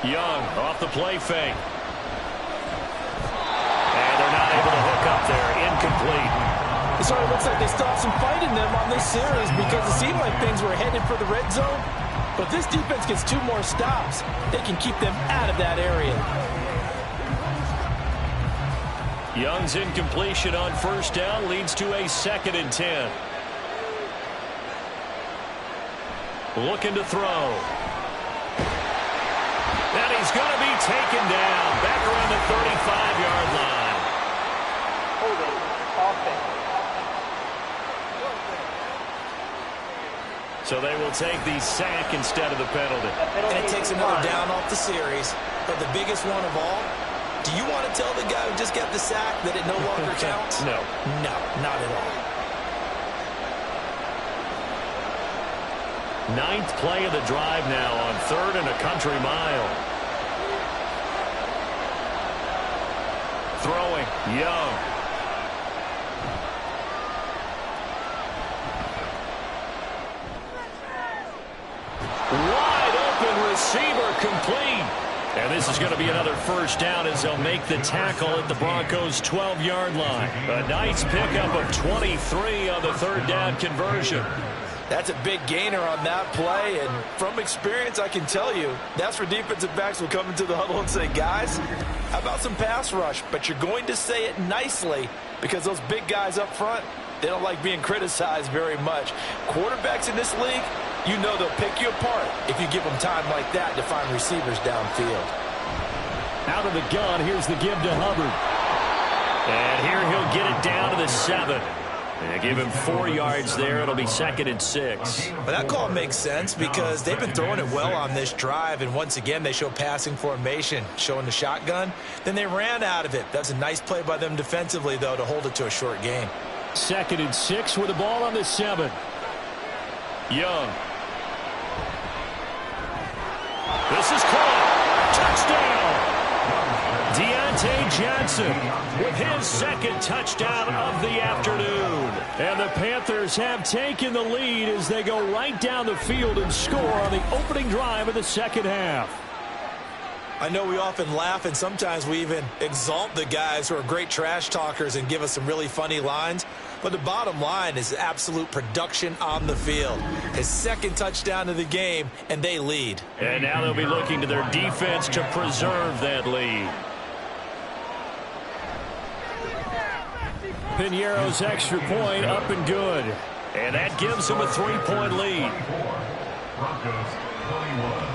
[SPEAKER 2] Young off the play fake. And they're not able to hook up there. Incomplete.
[SPEAKER 3] It sort of looks like they still have some fight in them on this series because it seemed like things were headed for the red zone. But if this defense gets 2 more stops, they can keep them out of that area.
[SPEAKER 2] Young's incompletion on first down leads to a 2nd and 10. Looking to throw. And he's going to be taken down back around the 35-yard line.
[SPEAKER 7] Holding offense.
[SPEAKER 2] So they will take the sack instead of the penalty.
[SPEAKER 3] And it takes another down off the series. But the biggest one of all, do you want to tell the guy who just got the sack that it no longer counts?
[SPEAKER 2] No.
[SPEAKER 3] No, not at all.
[SPEAKER 2] 9th play of the drive now on 3rd and a country mile. throwing. Young. Wide open receiver, complete. And this is going to be another first down as they'll make the tackle at the Broncos' 12-yard line. A nice pickup of 23 on the third down conversion.
[SPEAKER 3] That's a big gainer on that play, and from experience, I can tell you, that's where defensive backs will come into the huddle and say, guys, how about some pass rush? But you're going to say it nicely because those big guys up front, they don't like being criticized very much. Quarterbacks in this league, you know they'll pick you apart if you give them time like that to find receivers downfield.
[SPEAKER 2] Out of the gun, here's the give to Hubbard. And here he'll get it down to the 7. And give him 4 yards there. It'll be 2nd and 6.
[SPEAKER 3] But that call makes sense because they've been throwing it well on this drive. And once again, they show passing formation, showing the shotgun. Then they ran out of it. That's a nice play by them defensively, though, to hold it to a short game.
[SPEAKER 2] 2nd and 6 with the ball on the 7. Young. This is caught. Touchdown. Deontay Johnson with his 2nd touchdown of the afternoon. And the Panthers have taken the lead as they go right down the field and score on the opening drive of the second half.
[SPEAKER 3] I know we often laugh, and sometimes we even exalt the guys who are great trash talkers and give us some really funny lines. But the bottom line is absolute production on the field. His 2nd touchdown of the game, and they lead.
[SPEAKER 2] And now they'll be looking to their defense to preserve that lead. Piñeiro's extra point up and good. And that gives them a 3-point lead.
[SPEAKER 5] Broncos 21.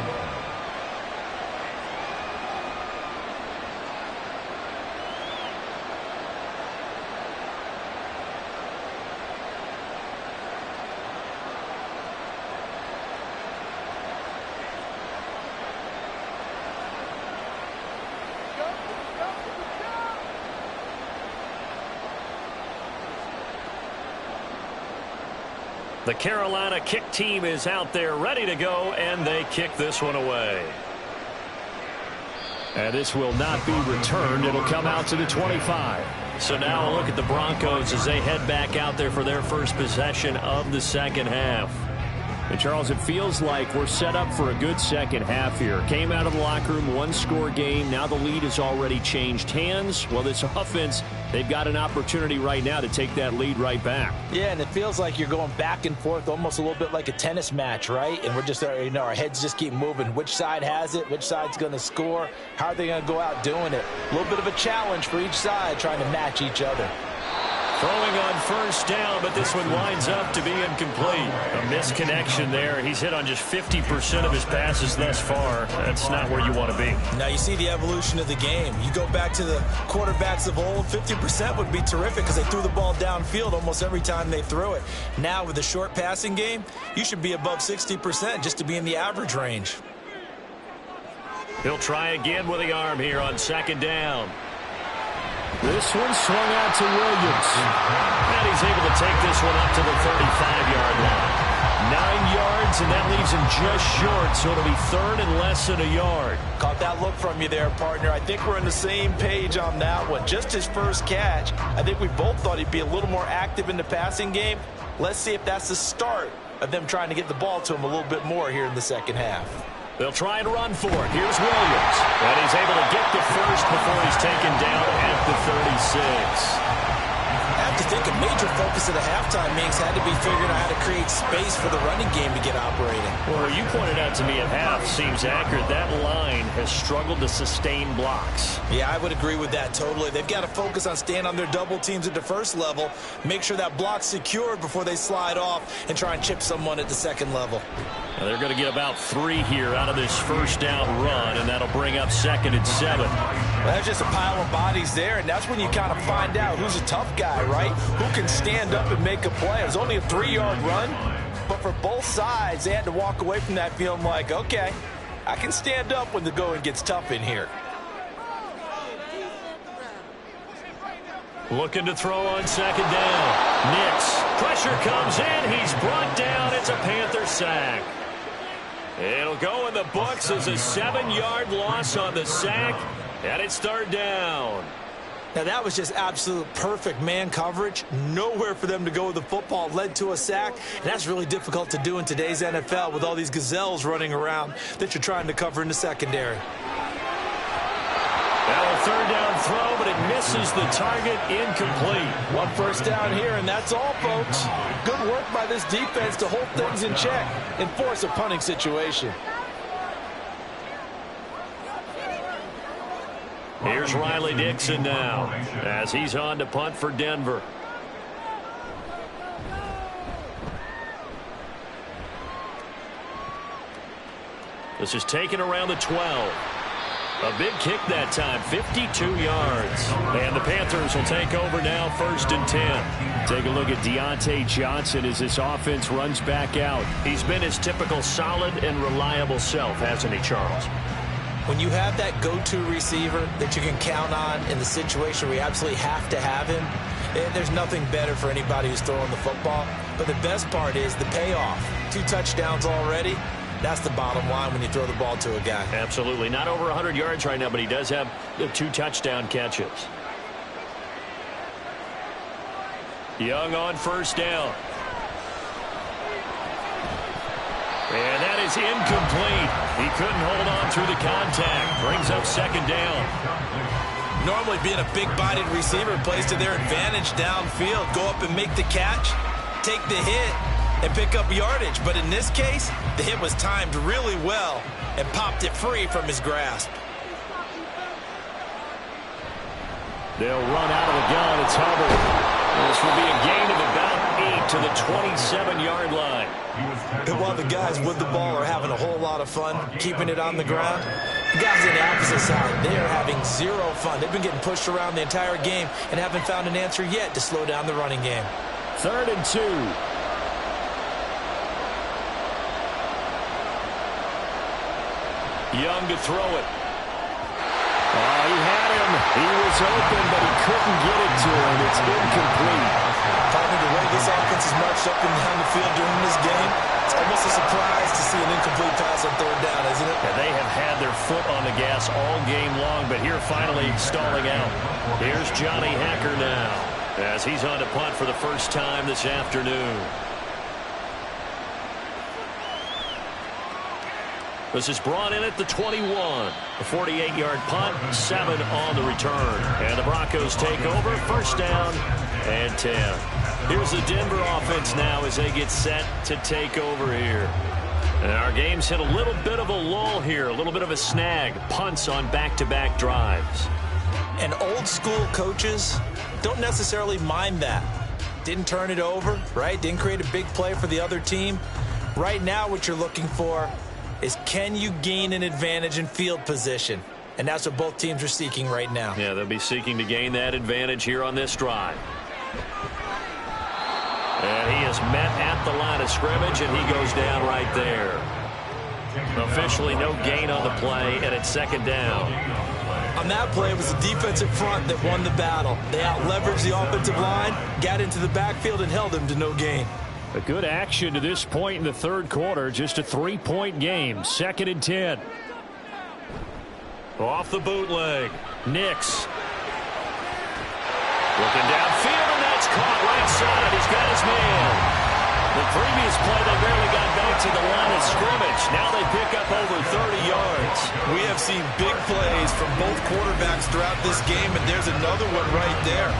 [SPEAKER 2] The Carolina kick team is out there ready to go, and they kick this one away. And this will not be returned. It'll come out to the 25. So now a look at the Broncos as they head back out there for their first possession of the second half. And Charles, it feels like we're set up for a good second half here. Came out of the locker room, 1-score game. Now the lead has already changed hands. Well, this offense, they've got an opportunity right now to take that lead right back.
[SPEAKER 3] Yeah, and it feels like you're going back and forth, almost a little bit like a tennis match, right? And we're just, our heads just keep moving. Which side has it? Which side's going to score? How are they going to go out doing it? A little bit of a challenge for each side, trying to match each other.
[SPEAKER 2] Throwing on first down, but this one winds up to be incomplete. A misconnection there. He's hit on just 50% of his passes thus far. That's not where you want to be.
[SPEAKER 3] Now you see the evolution of the game. You go back to the quarterbacks of old, 50% would be terrific because they threw the ball downfield almost every time they threw it. Now with the short passing game, you should be above 60% just to be in the average range.
[SPEAKER 2] He'll try again with the arm here on second down. This one swung out to Williams. And he's able to take this one up to the 35-yard line. 9 yards, and that leaves him just short, so it'll be 3rd and less than a yard.
[SPEAKER 3] Caught that look from you there, partner. I think we're on the same page on that one. Just his first catch. I think we both thought he'd be a little more active in the passing game. Let's see if that's the start of them trying to get the ball to him a little bit more here in the second half.
[SPEAKER 2] They'll try and run for it. Here's Williams. And he's able to get the first before he's taken down at the 36.
[SPEAKER 3] I have to think a major focus of the halftime meetings had to be figuring out how to create space for the running game to get operating.
[SPEAKER 2] Well, you pointed out to me at half, seems accurate. That line has struggled to sustain blocks.
[SPEAKER 3] Yeah, I would agree with that totally. They've got to focus on staying on their double teams at the first level, make sure that block's secured before they slide off and try and chip someone at the second level.
[SPEAKER 2] Now they're going to get about 3 here out of this first down run, and that'll bring up 2nd and 7.
[SPEAKER 3] Well, that's just a pile of bodies there, and that's when you kind of find out who's a tough guy, right? Who can stand up and make a play. It was only a 3-yard run, but for both sides, they had to walk away from that feeling like, okay, I can stand up when the going gets tough in here.
[SPEAKER 2] Looking to throw on second down. Nix. Pressure comes in. He's brought down. It's a Panther sack. It'll go in the books as a 7-yard loss on the sack, and it's 3rd down.
[SPEAKER 3] Now, that was just absolute perfect man coverage. Nowhere for them to go with the football. Led to a sack, and that's really difficult to do in today's NFL with all these gazelles running around that you're trying to cover in the secondary.
[SPEAKER 2] Now a third down throw, but it misses the target, incomplete.
[SPEAKER 3] One first down here, and that's all, folks. Good work by this defense to hold things in check and force a punting situation.
[SPEAKER 2] Here's Riley Dixon now as he's on to punt for Denver. This is taken around the 12. A big kick that time, 52 yards. And the Panthers will take over now, 1st and 10.
[SPEAKER 4] Take a look at Deontay Johnson as this offense runs back out.
[SPEAKER 2] He's been his typical solid and reliable self, hasn't he, Charles?
[SPEAKER 3] When you have that go-to receiver that you can count on in the situation where you absolutely have to have him, there's nothing better for anybody who's throwing the football. But the best part is the payoff. 2 touchdowns already. That's the bottom line when you throw the ball to a guy.
[SPEAKER 2] Absolutely. Not over 100 yards right now, but he does have 2 touchdown catches. Young on 1st down. And that is incomplete. He couldn't hold on through the contact. Brings up 2nd down.
[SPEAKER 3] Normally being a big-bodied receiver plays to their advantage downfield. Go up and make the catch, take the hit, and pick up yardage. But in this case, the hit was timed really well and popped it free from his grasp.
[SPEAKER 2] They'll run out of the gun. It's Hubbard. This will be a gain of about 8 to the 27-yard line.
[SPEAKER 3] And while the guys with the ball are having a whole lot of fun keeping it on the ground, the guys on the opposite side, they are having zero fun. They've been getting pushed around the entire game and haven't found an answer yet to slow down the running game.
[SPEAKER 4] 3rd and 2.
[SPEAKER 2] Young to throw it.
[SPEAKER 4] Oh, he had him. He was open, but he couldn't get it to him. It's incomplete.
[SPEAKER 3] Probably the way this offense has marched up and down the field during this game, it's almost a surprise to see an incomplete pass on 3rd down, isn't it?
[SPEAKER 2] Yeah, they have had their foot on the gas all game long, but here finally stalling out. Here's Johnny Hacker now as he's on to punt for the first time this afternoon. This is brought in at the 21. A 48-yard punt, 7 on the return. And the Broncos take over, 1st down and 10. Here's the Denver offense now as they get set to take over here. And our game's hit a little bit of a lull here, a little bit of a snag. Punts on back-to-back drives.
[SPEAKER 3] And old-school coaches don't necessarily mind that. Didn't turn it over, right? Didn't create a big play for the other team. Right now what you're looking for is, can you gain an advantage in field position? And that's what both teams are seeking right now.
[SPEAKER 2] Yeah, they'll be seeking to gain that advantage here on this drive. And he is met at the line of scrimmage, and he goes down right there. Officially no gain on the play, and it's 2nd down.
[SPEAKER 3] On that play, it was the defensive front that won the battle. They out-leveraged the offensive line, got into the backfield, and held him to no gain.
[SPEAKER 4] A good action to this point in the 3rd quarter. Just a 3-point game. 2nd and 10.
[SPEAKER 2] Off the bootleg. Nix. Looking downfield, and that's caught right side. He's got his man. The previous play, they barely got back to the line of scrimmage. Now they pick up over 30 yards.
[SPEAKER 3] We have seen big plays from both quarterbacks throughout this game, and there's another one right there.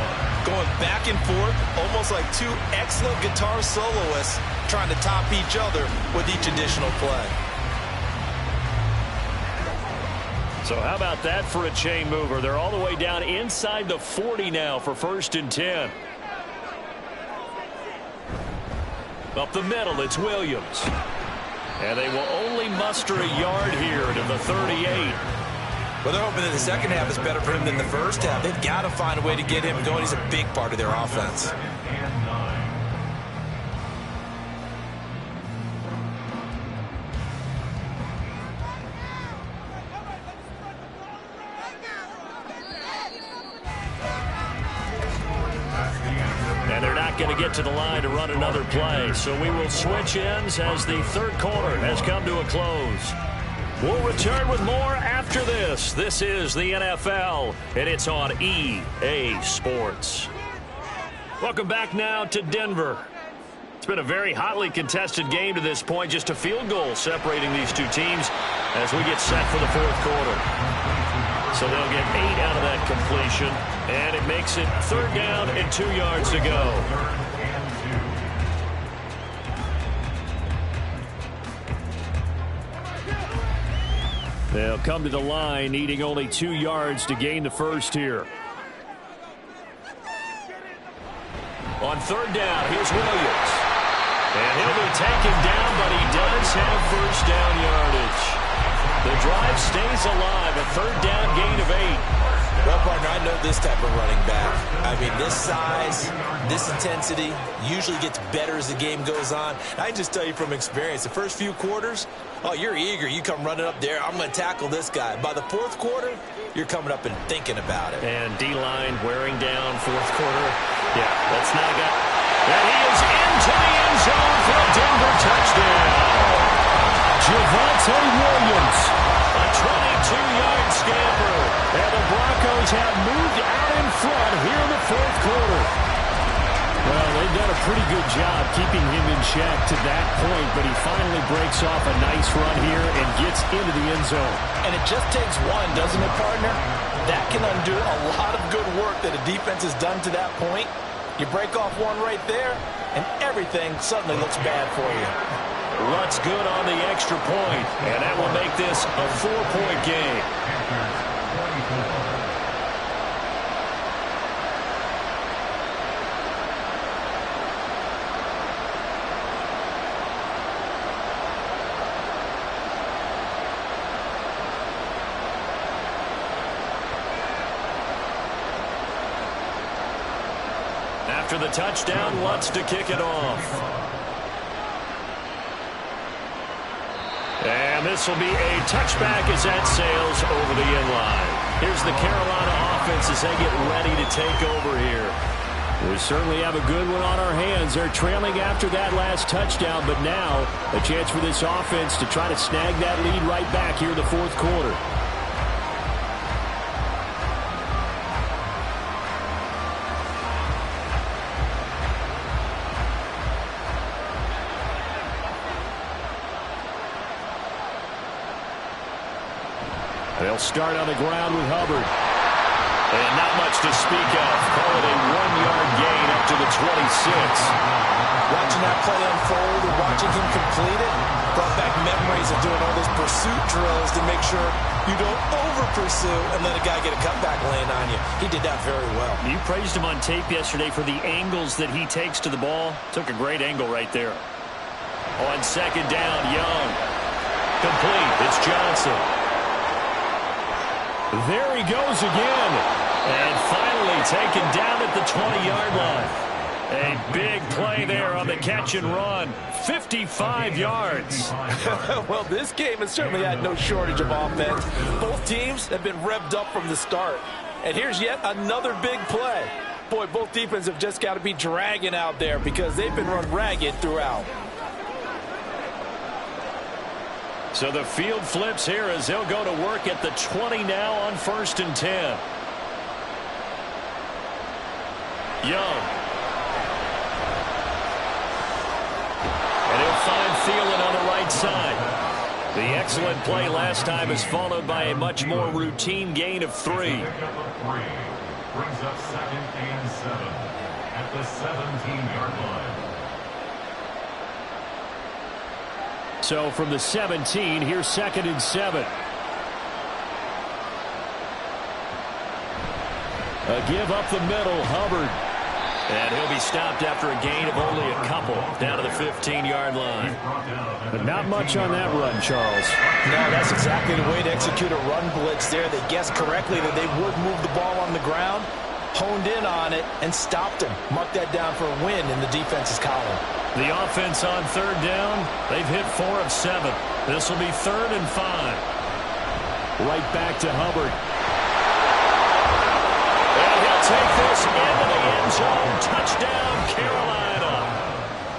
[SPEAKER 3] Going back and forth, almost like 2 excellent guitar soloists trying to top each other with each additional play.
[SPEAKER 2] So how about that for a chain mover? They're all the way down inside the 40 now for 1st and 10. Up the middle, it's Williams. And they will only muster a yard here to the 38.
[SPEAKER 3] Well, they're hoping that the second half is better for him than the first half. They've got to find a way to get him going. He's a big part of their offense.
[SPEAKER 2] And they're not going to get to the line to run another play. So we will switch ends as the 3rd quarter has come to a close. We'll return with more after After this is the NFL, and it's on EA Sports. Welcome back now to Denver. It's been a very hotly contested game to this point, just a field goal separating these two teams as we get set for the fourth quarter. So they'll get 8 out of that completion, and it makes it 3rd down and 2 yards to go. They'll come to the line, needing only 2 yards to gain the first here. On 3rd down, here's Williams. And he'll be taken down, but he does have first down yardage. The drive stays alive, a 3rd down gain of 8.
[SPEAKER 3] Well, partner, I know this type of running back. I mean, this size, this intensity usually gets better as the game goes on. I can just tell you from experience, the first few quarters, oh, you're eager. You come running up there, I'm going to tackle this guy. By the 4th quarter, you're coming up and thinking about it.
[SPEAKER 2] And D-line wearing down 4th quarter. Yeah, that's not got. And he is into the end zone for a Denver touchdown.
[SPEAKER 4] Javonte Williams.
[SPEAKER 2] A 22-yard scamper.
[SPEAKER 4] And the Broncos have moved out in front here in the 4th quarter. Well, they've done a pretty good job keeping him in check to that point, but he finally breaks off a nice run here and gets into the end zone.
[SPEAKER 3] And it just takes one, doesn't it, partner? That can undo a lot of good work that a defense has done to that point. You break off one right there, and everything suddenly looks bad for you.
[SPEAKER 2] Lutt's good on the extra point, and that will make this a 4-point game. After the touchdown, Lutz to kick it off. And this will be a touchback as that sails over the end line. Here's the Carolina offense as they get ready to take over here.
[SPEAKER 4] We certainly have a good one on our hands. They're trailing after that last touchdown, but now a chance for this offense to try to snag that lead right back here in the 4th quarter. They'll start on the ground with Hubbard.
[SPEAKER 2] And not much to speak of. Call it a 1-yard gain up to the 26.
[SPEAKER 3] Watching that play unfold and watching him complete it brought back memories of doing all those pursuit drills to make sure you don't over-pursue and let a guy get a cutback lane on you. He did that very well.
[SPEAKER 2] You praised him on tape yesterday for the angles that he takes to the ball. Took a great angle right there. On 2nd down, Young. Complete. It's Johnson.
[SPEAKER 4] There he goes again.
[SPEAKER 2] And finally taken down at the 20-yard line. A big play there on the catch and run. 55 yards.
[SPEAKER 3] Well, this game has certainly had no shortage of offense. Both teams have been revved up from the start. And here's yet another big play. Boy, both defenses have just got to be dragging out there because they've been run ragged throughout.
[SPEAKER 2] So the field flips here as they'll go to work at the 20 now on 1st and 10. Young. And he'll find Thielen on the right side. The excellent play last time is followed by a much more routine gain of 3.
[SPEAKER 5] Brings up 2nd and 7 at the 17-yard line.
[SPEAKER 4] So from the 17, here's 2nd and 7. A give up the middle, Hubbard.
[SPEAKER 2] And he'll be stopped after a gain of only a couple down to the 15-yard line.
[SPEAKER 4] But not much on that run, Charles.
[SPEAKER 3] No, that's exactly the way to execute a run blitz there. They guessed correctly that they would move the ball on the ground, honed in on it, and stopped him. Mark that down for a win in the defense's column.
[SPEAKER 2] The offense on 3rd down, they've hit 4 of 7. This will be 3rd and 5.
[SPEAKER 4] Right back to Hubbard.
[SPEAKER 2] And he'll take this into the end zone. Touchdown, Carolina.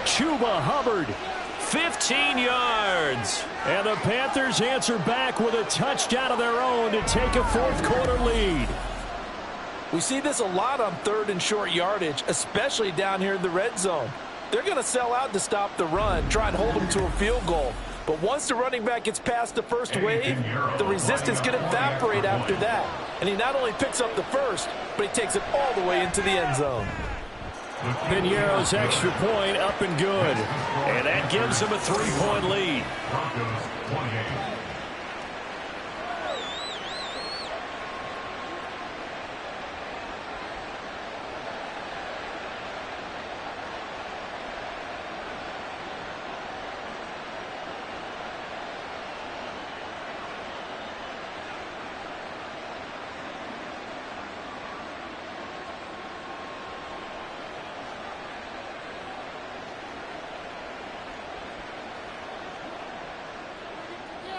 [SPEAKER 4] Chuba Hubbard,
[SPEAKER 2] 15 yards.
[SPEAKER 4] And the Panthers answer back with a touchdown of their own to take a fourth-quarter lead.
[SPEAKER 3] We see this a lot on third and short yardage, especially down here in the red zone. They're going to sell out to stop the run, try and hold them to a field goal. But once the running back gets past the first wave, the resistance can evaporate after that. And he not only picks up the first, but he takes it all the way into the end zone.
[SPEAKER 4] Piñeiro's extra point up and good.
[SPEAKER 2] And that gives him a 3-point lead.
[SPEAKER 5] Broncos 28.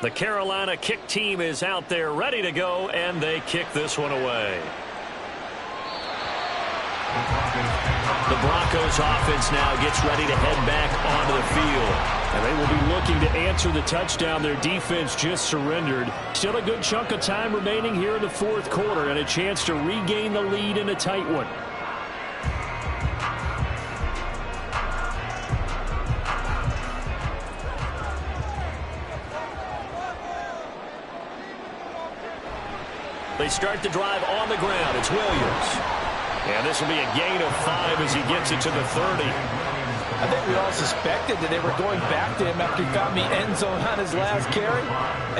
[SPEAKER 2] The Carolina kick team is out there ready to go, and they kick this one away. The Broncos offense now gets ready to head back onto the field.
[SPEAKER 4] And they will be looking to answer the touchdown their defense just surrendered. Still a good chunk of time remaining here in the fourth quarter and a chance to regain the lead in a tight one.
[SPEAKER 2] They start the drive on the ground. It's Williams. And this will be a gain of 5 as he gets it to the 30.
[SPEAKER 3] I think we all suspected that they were going back to him after he found the end zone on his last carry.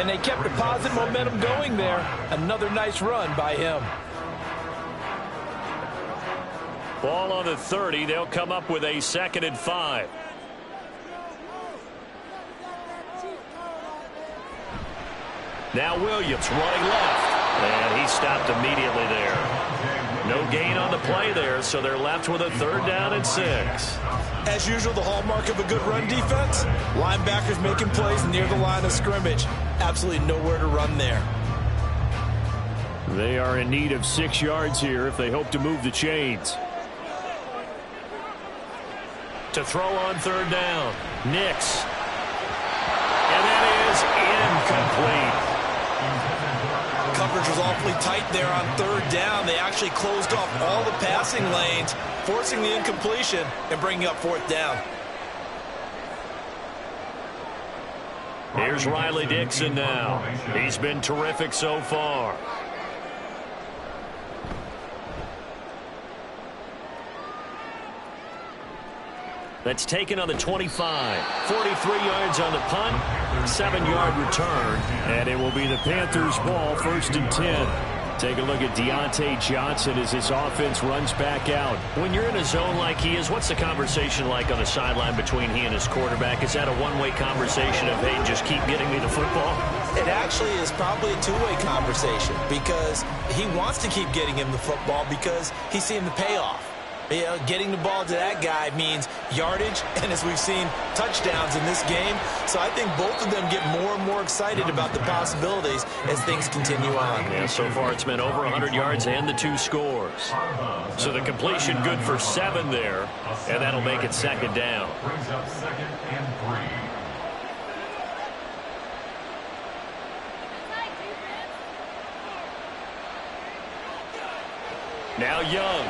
[SPEAKER 3] And they kept the positive momentum going there. Another nice run by him.
[SPEAKER 2] Ball on the 30. They'll come up with a 2nd and 5. Now Williams running left. And he stopped immediately there. No gain on the play there, so they're left with a 3rd down and 6.
[SPEAKER 3] As usual, the hallmark of a good run defense, linebackers making plays near the line of scrimmage. Absolutely nowhere to run there.
[SPEAKER 4] They are in need of 6 yards here if they hope to move the chains.
[SPEAKER 2] To throw on 3rd down, Nix. And that is incomplete.
[SPEAKER 3] Coverage was awfully tight there on 3rd down. They actually closed off all the passing lanes, forcing the incompletion and bringing up 4th down.
[SPEAKER 2] Here's Riley Dixon now. He's been terrific so far. That's taken on the 25. 43 yards on the punt, 7-yard return, and it will be the Panthers' ball, 1st and 10. Take a look at Deontay Johnson as his offense runs back out. When you're in a zone like he is, what's the conversation like on the sideline between he and his quarterback? Is that a one-way conversation of, hey, just keep getting me the football?
[SPEAKER 3] It actually is probably a two-way conversation because he wants to keep getting him the football because he's seeing the payoff. You know, getting the ball to that guy means yardage, and as we've seen, touchdowns in this game. So I think both of them get more and more excited about the possibilities as things continue on.
[SPEAKER 2] Yeah, so far it's been over 100 yards and the 2 scores. So the completion good for 7 there, and that'll make it 2nd down.
[SPEAKER 5] Brings up 2nd and 3.
[SPEAKER 2] Now Young.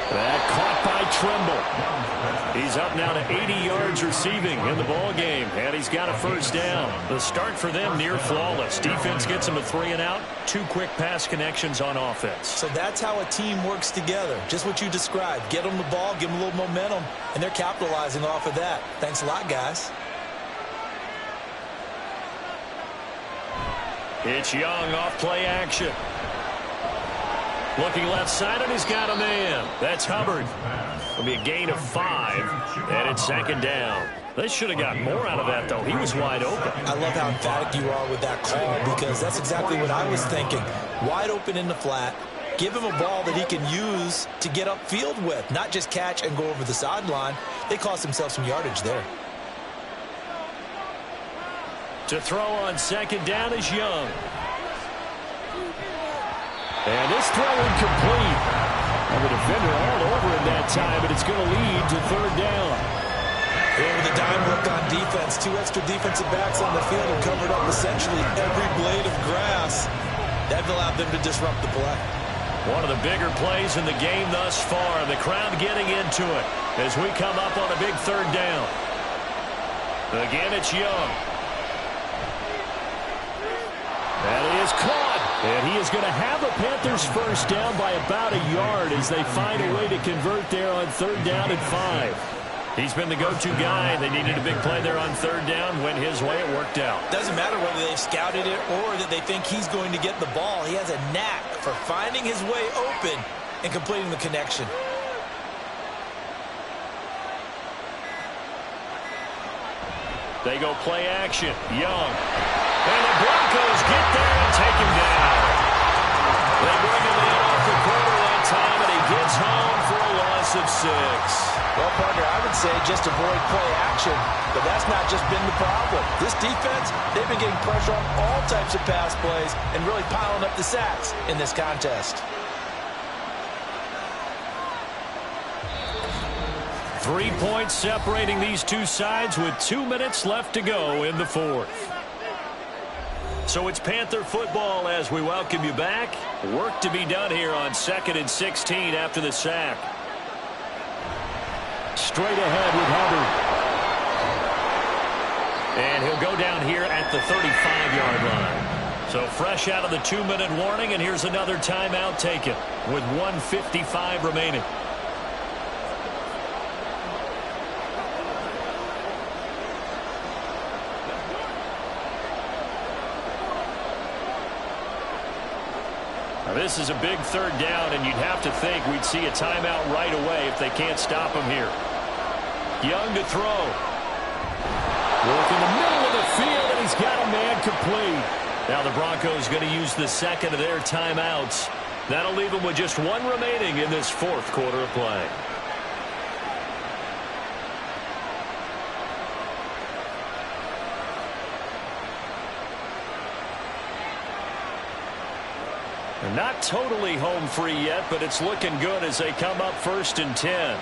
[SPEAKER 4] That caught by Trimble. He's up now to 80 yards receiving in the ball game, and he's got a 1st down.
[SPEAKER 2] The start for them near flawless. Defense gets him a 3 and out. 2 quick pass connections on offense.
[SPEAKER 3] So that's how a team works together. Just what you described. Get them the ball, give them a little momentum, and they're capitalizing off of that. Thanks a lot, guys.
[SPEAKER 2] It's Young off play action. Looking left side, and he's got a man. That's Hubbard. It'll be a gain of 5, and it's 2nd down. They should have got more out of that, though. He was wide open.
[SPEAKER 3] I love how emphatic you are with that call because that's exactly what I was thinking. Wide open in the flat. Give him a ball that he can use to get upfield with, not just catch and go over the sideline. They cost themselves some yardage there.
[SPEAKER 2] To throw on 2nd down is Young.
[SPEAKER 4] And this throw incomplete. And the defender all over him that time, but it's going to lead to 3rd down.
[SPEAKER 3] And with a dime look on defense, 2 extra defensive backs on the field and covered up essentially every blade of grass. That allowed them to disrupt the play.
[SPEAKER 2] One of the bigger plays in the game thus far. The crowd getting into it as we come up on a big 3rd down. Again, it's Young. That is caught. And he is going to have a Panthers first down by about a yard as they find a way to convert there on 3rd down and 5. He's been the go-to guy. They needed a big play there on 3rd down. Went his way. It worked out.
[SPEAKER 3] Doesn't matter whether they've scouted it or that they think he's going to get the ball. He has a knack for finding his way open and completing the connection.
[SPEAKER 2] They go play action. Young. And the Broncos get there and take him down. They bring him in off the corner that time, and he gets home for a loss of 6.
[SPEAKER 3] Well, partner, I would say just avoid play action, but that's not just been the problem. This defense, they've been getting pressure on all types of pass plays and really piling up the sacks in this contest.
[SPEAKER 2] 3 points separating these two sides with 2 minutes left to go in the 4th. So it's Panther football as we welcome you back. Work to be done here on 2nd and 16 after the sack. Straight ahead with Hubbard. And he'll go down here at the 35-yard line. So fresh out of the 2-minute warning, and here's another timeout taken with 1:55 remaining. Now this is a big 3rd down, and you'd have to think we'd see a timeout right away if they can't stop him here. Young to throw. Work in the middle of the field, and he's got a man complete. Now the Broncos going to use the 2nd of their timeouts. That'll leave them with just 1 remaining in this 4th quarter of play. They're not totally home free yet, but it's looking good as they come up 1st and 10.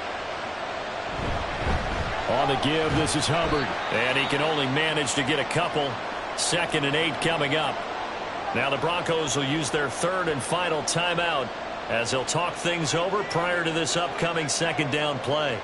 [SPEAKER 2] On the give, this is Hubbard. And he can only manage to get a couple. 2nd and 8 coming up. Now the Broncos will use their 3rd and final timeout as they'll talk things over prior to this upcoming 2nd down play.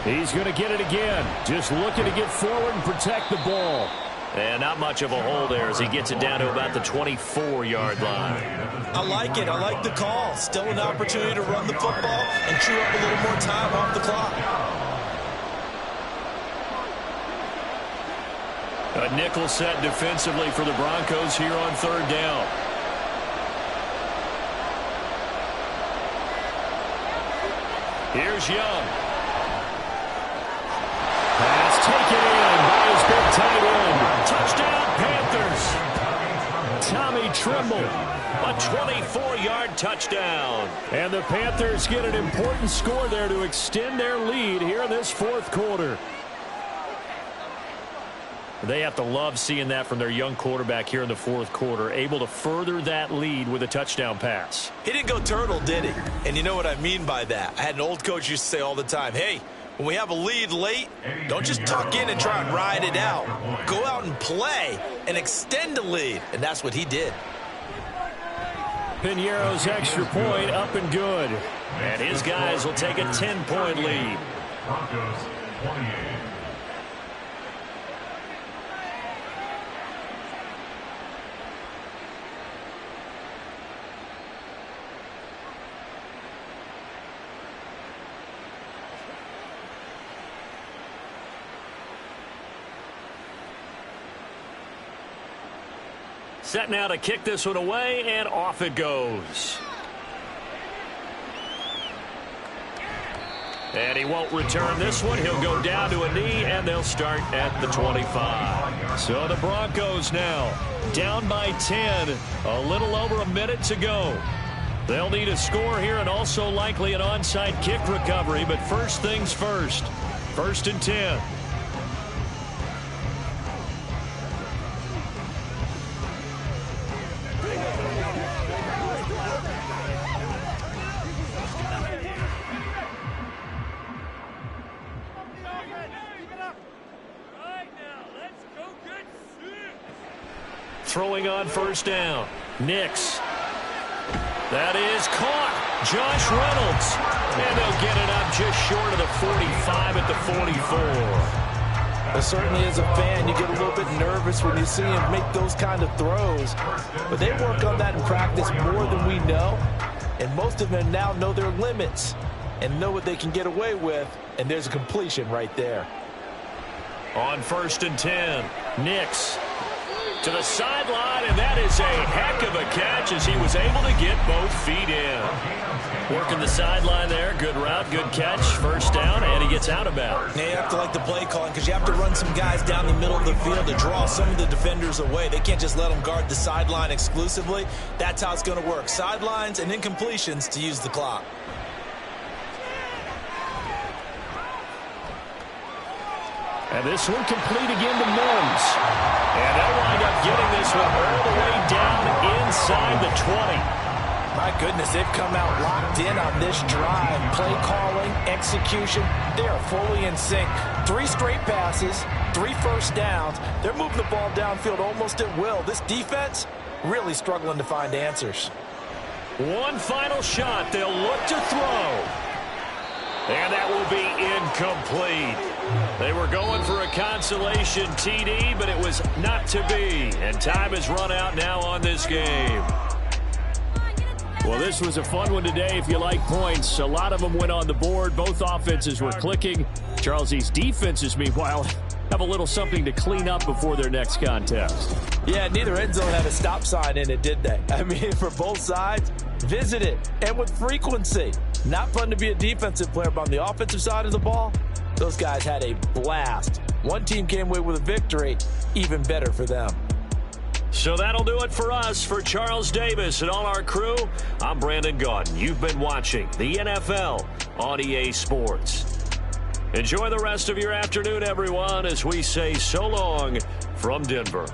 [SPEAKER 2] He's going to get it again. Just looking to get forward and protect the ball. And not much of a hole there as he gets it down to about the 24-yard line.
[SPEAKER 3] I like it. I like the call. Still an opportunity to run the football and chew up a little more time off the clock.
[SPEAKER 2] A nickel set defensively for the Broncos here on 3rd down. Here's Young. Pass taken in by his big tight end. Touchdown, Panthers. Tommy Tremble, a 24-yard touchdown. And the Panthers get an important score there to extend their lead here in this 4th quarter. They have to love seeing that from their young quarterback here in the 4th quarter, able to further that lead with a touchdown pass.
[SPEAKER 3] He didn't go turtle, did he? And you know what I mean by that. I had an old coach used to say all the time, hey, when we have a lead late, don't just tuck in and try and ride it out. Go out and play and extend the lead. And that's what he did.
[SPEAKER 2] Piñeiro's extra point up and good. And his guys will take a 10-point lead.
[SPEAKER 5] Broncos 28.
[SPEAKER 2] Set now to kick this one away, and off it goes. And he won't return this one. He'll go down to a knee, and they'll start at the 25. So the Broncos now down by 10. A little over a minute to go. They'll need a score here and also likely an onside kick recovery. But first things first, 1st and 10. Throwing on 1st down. Nix. That is caught. Josh Reynolds. And they'll get it up just short of the 45 at the 44.
[SPEAKER 3] But certainly as a fan, you get a little bit nervous when you see him make those kind of throws. But they work on that in practice more than we know. And most of them now know their limits and know what they can get away with. And there's a completion right there.
[SPEAKER 2] On 1st and 10, Nix to the sideline, and that is a heck of a catch as he was able to get both feet in. Working the sideline there. Good route, good catch. 1st down, and he gets out of bounds.
[SPEAKER 8] Now you have to like the play calling because you have to run some guys down the middle of the field to draw some of the defenders away. They can't just let them guard the sideline exclusively. That's how it's going to work. Sidelines and incompletions to use the clock.
[SPEAKER 2] And this one complete again to Mims. And they'll wind up getting this one all the way down inside the 20.
[SPEAKER 3] My goodness, they've come out locked in on this drive. Play calling, execution, they are fully in sync. 3 straight passes, 3 first downs. They're moving the ball downfield almost at will. This defense really struggling to find answers.
[SPEAKER 2] One final shot. They'll look to throw. And that will be incomplete. They were going for a consolation TD, but it was not to be. And time has run out now on this game.
[SPEAKER 4] Well, this was a fun one today if you like points. A lot of them went on the board. Both offenses were clicking. Charles, these defenses, meanwhile, have a little something to clean up before their next contest.
[SPEAKER 3] Yeah, neither end zone had a stop sign in it, did they? I mean, for both sides, visit it, and with frequency. Not fun to be a defensive player, but on the offensive side of the ball, those guys had a blast. One team came away with a victory, even better for them.
[SPEAKER 2] So that'll do it for us. For Charles Davis and all our crew, I'm Brandon Gaudin. You've been watching the NFL on EA Sports. Enjoy the rest of your afternoon, everyone, as we say so long from Denver.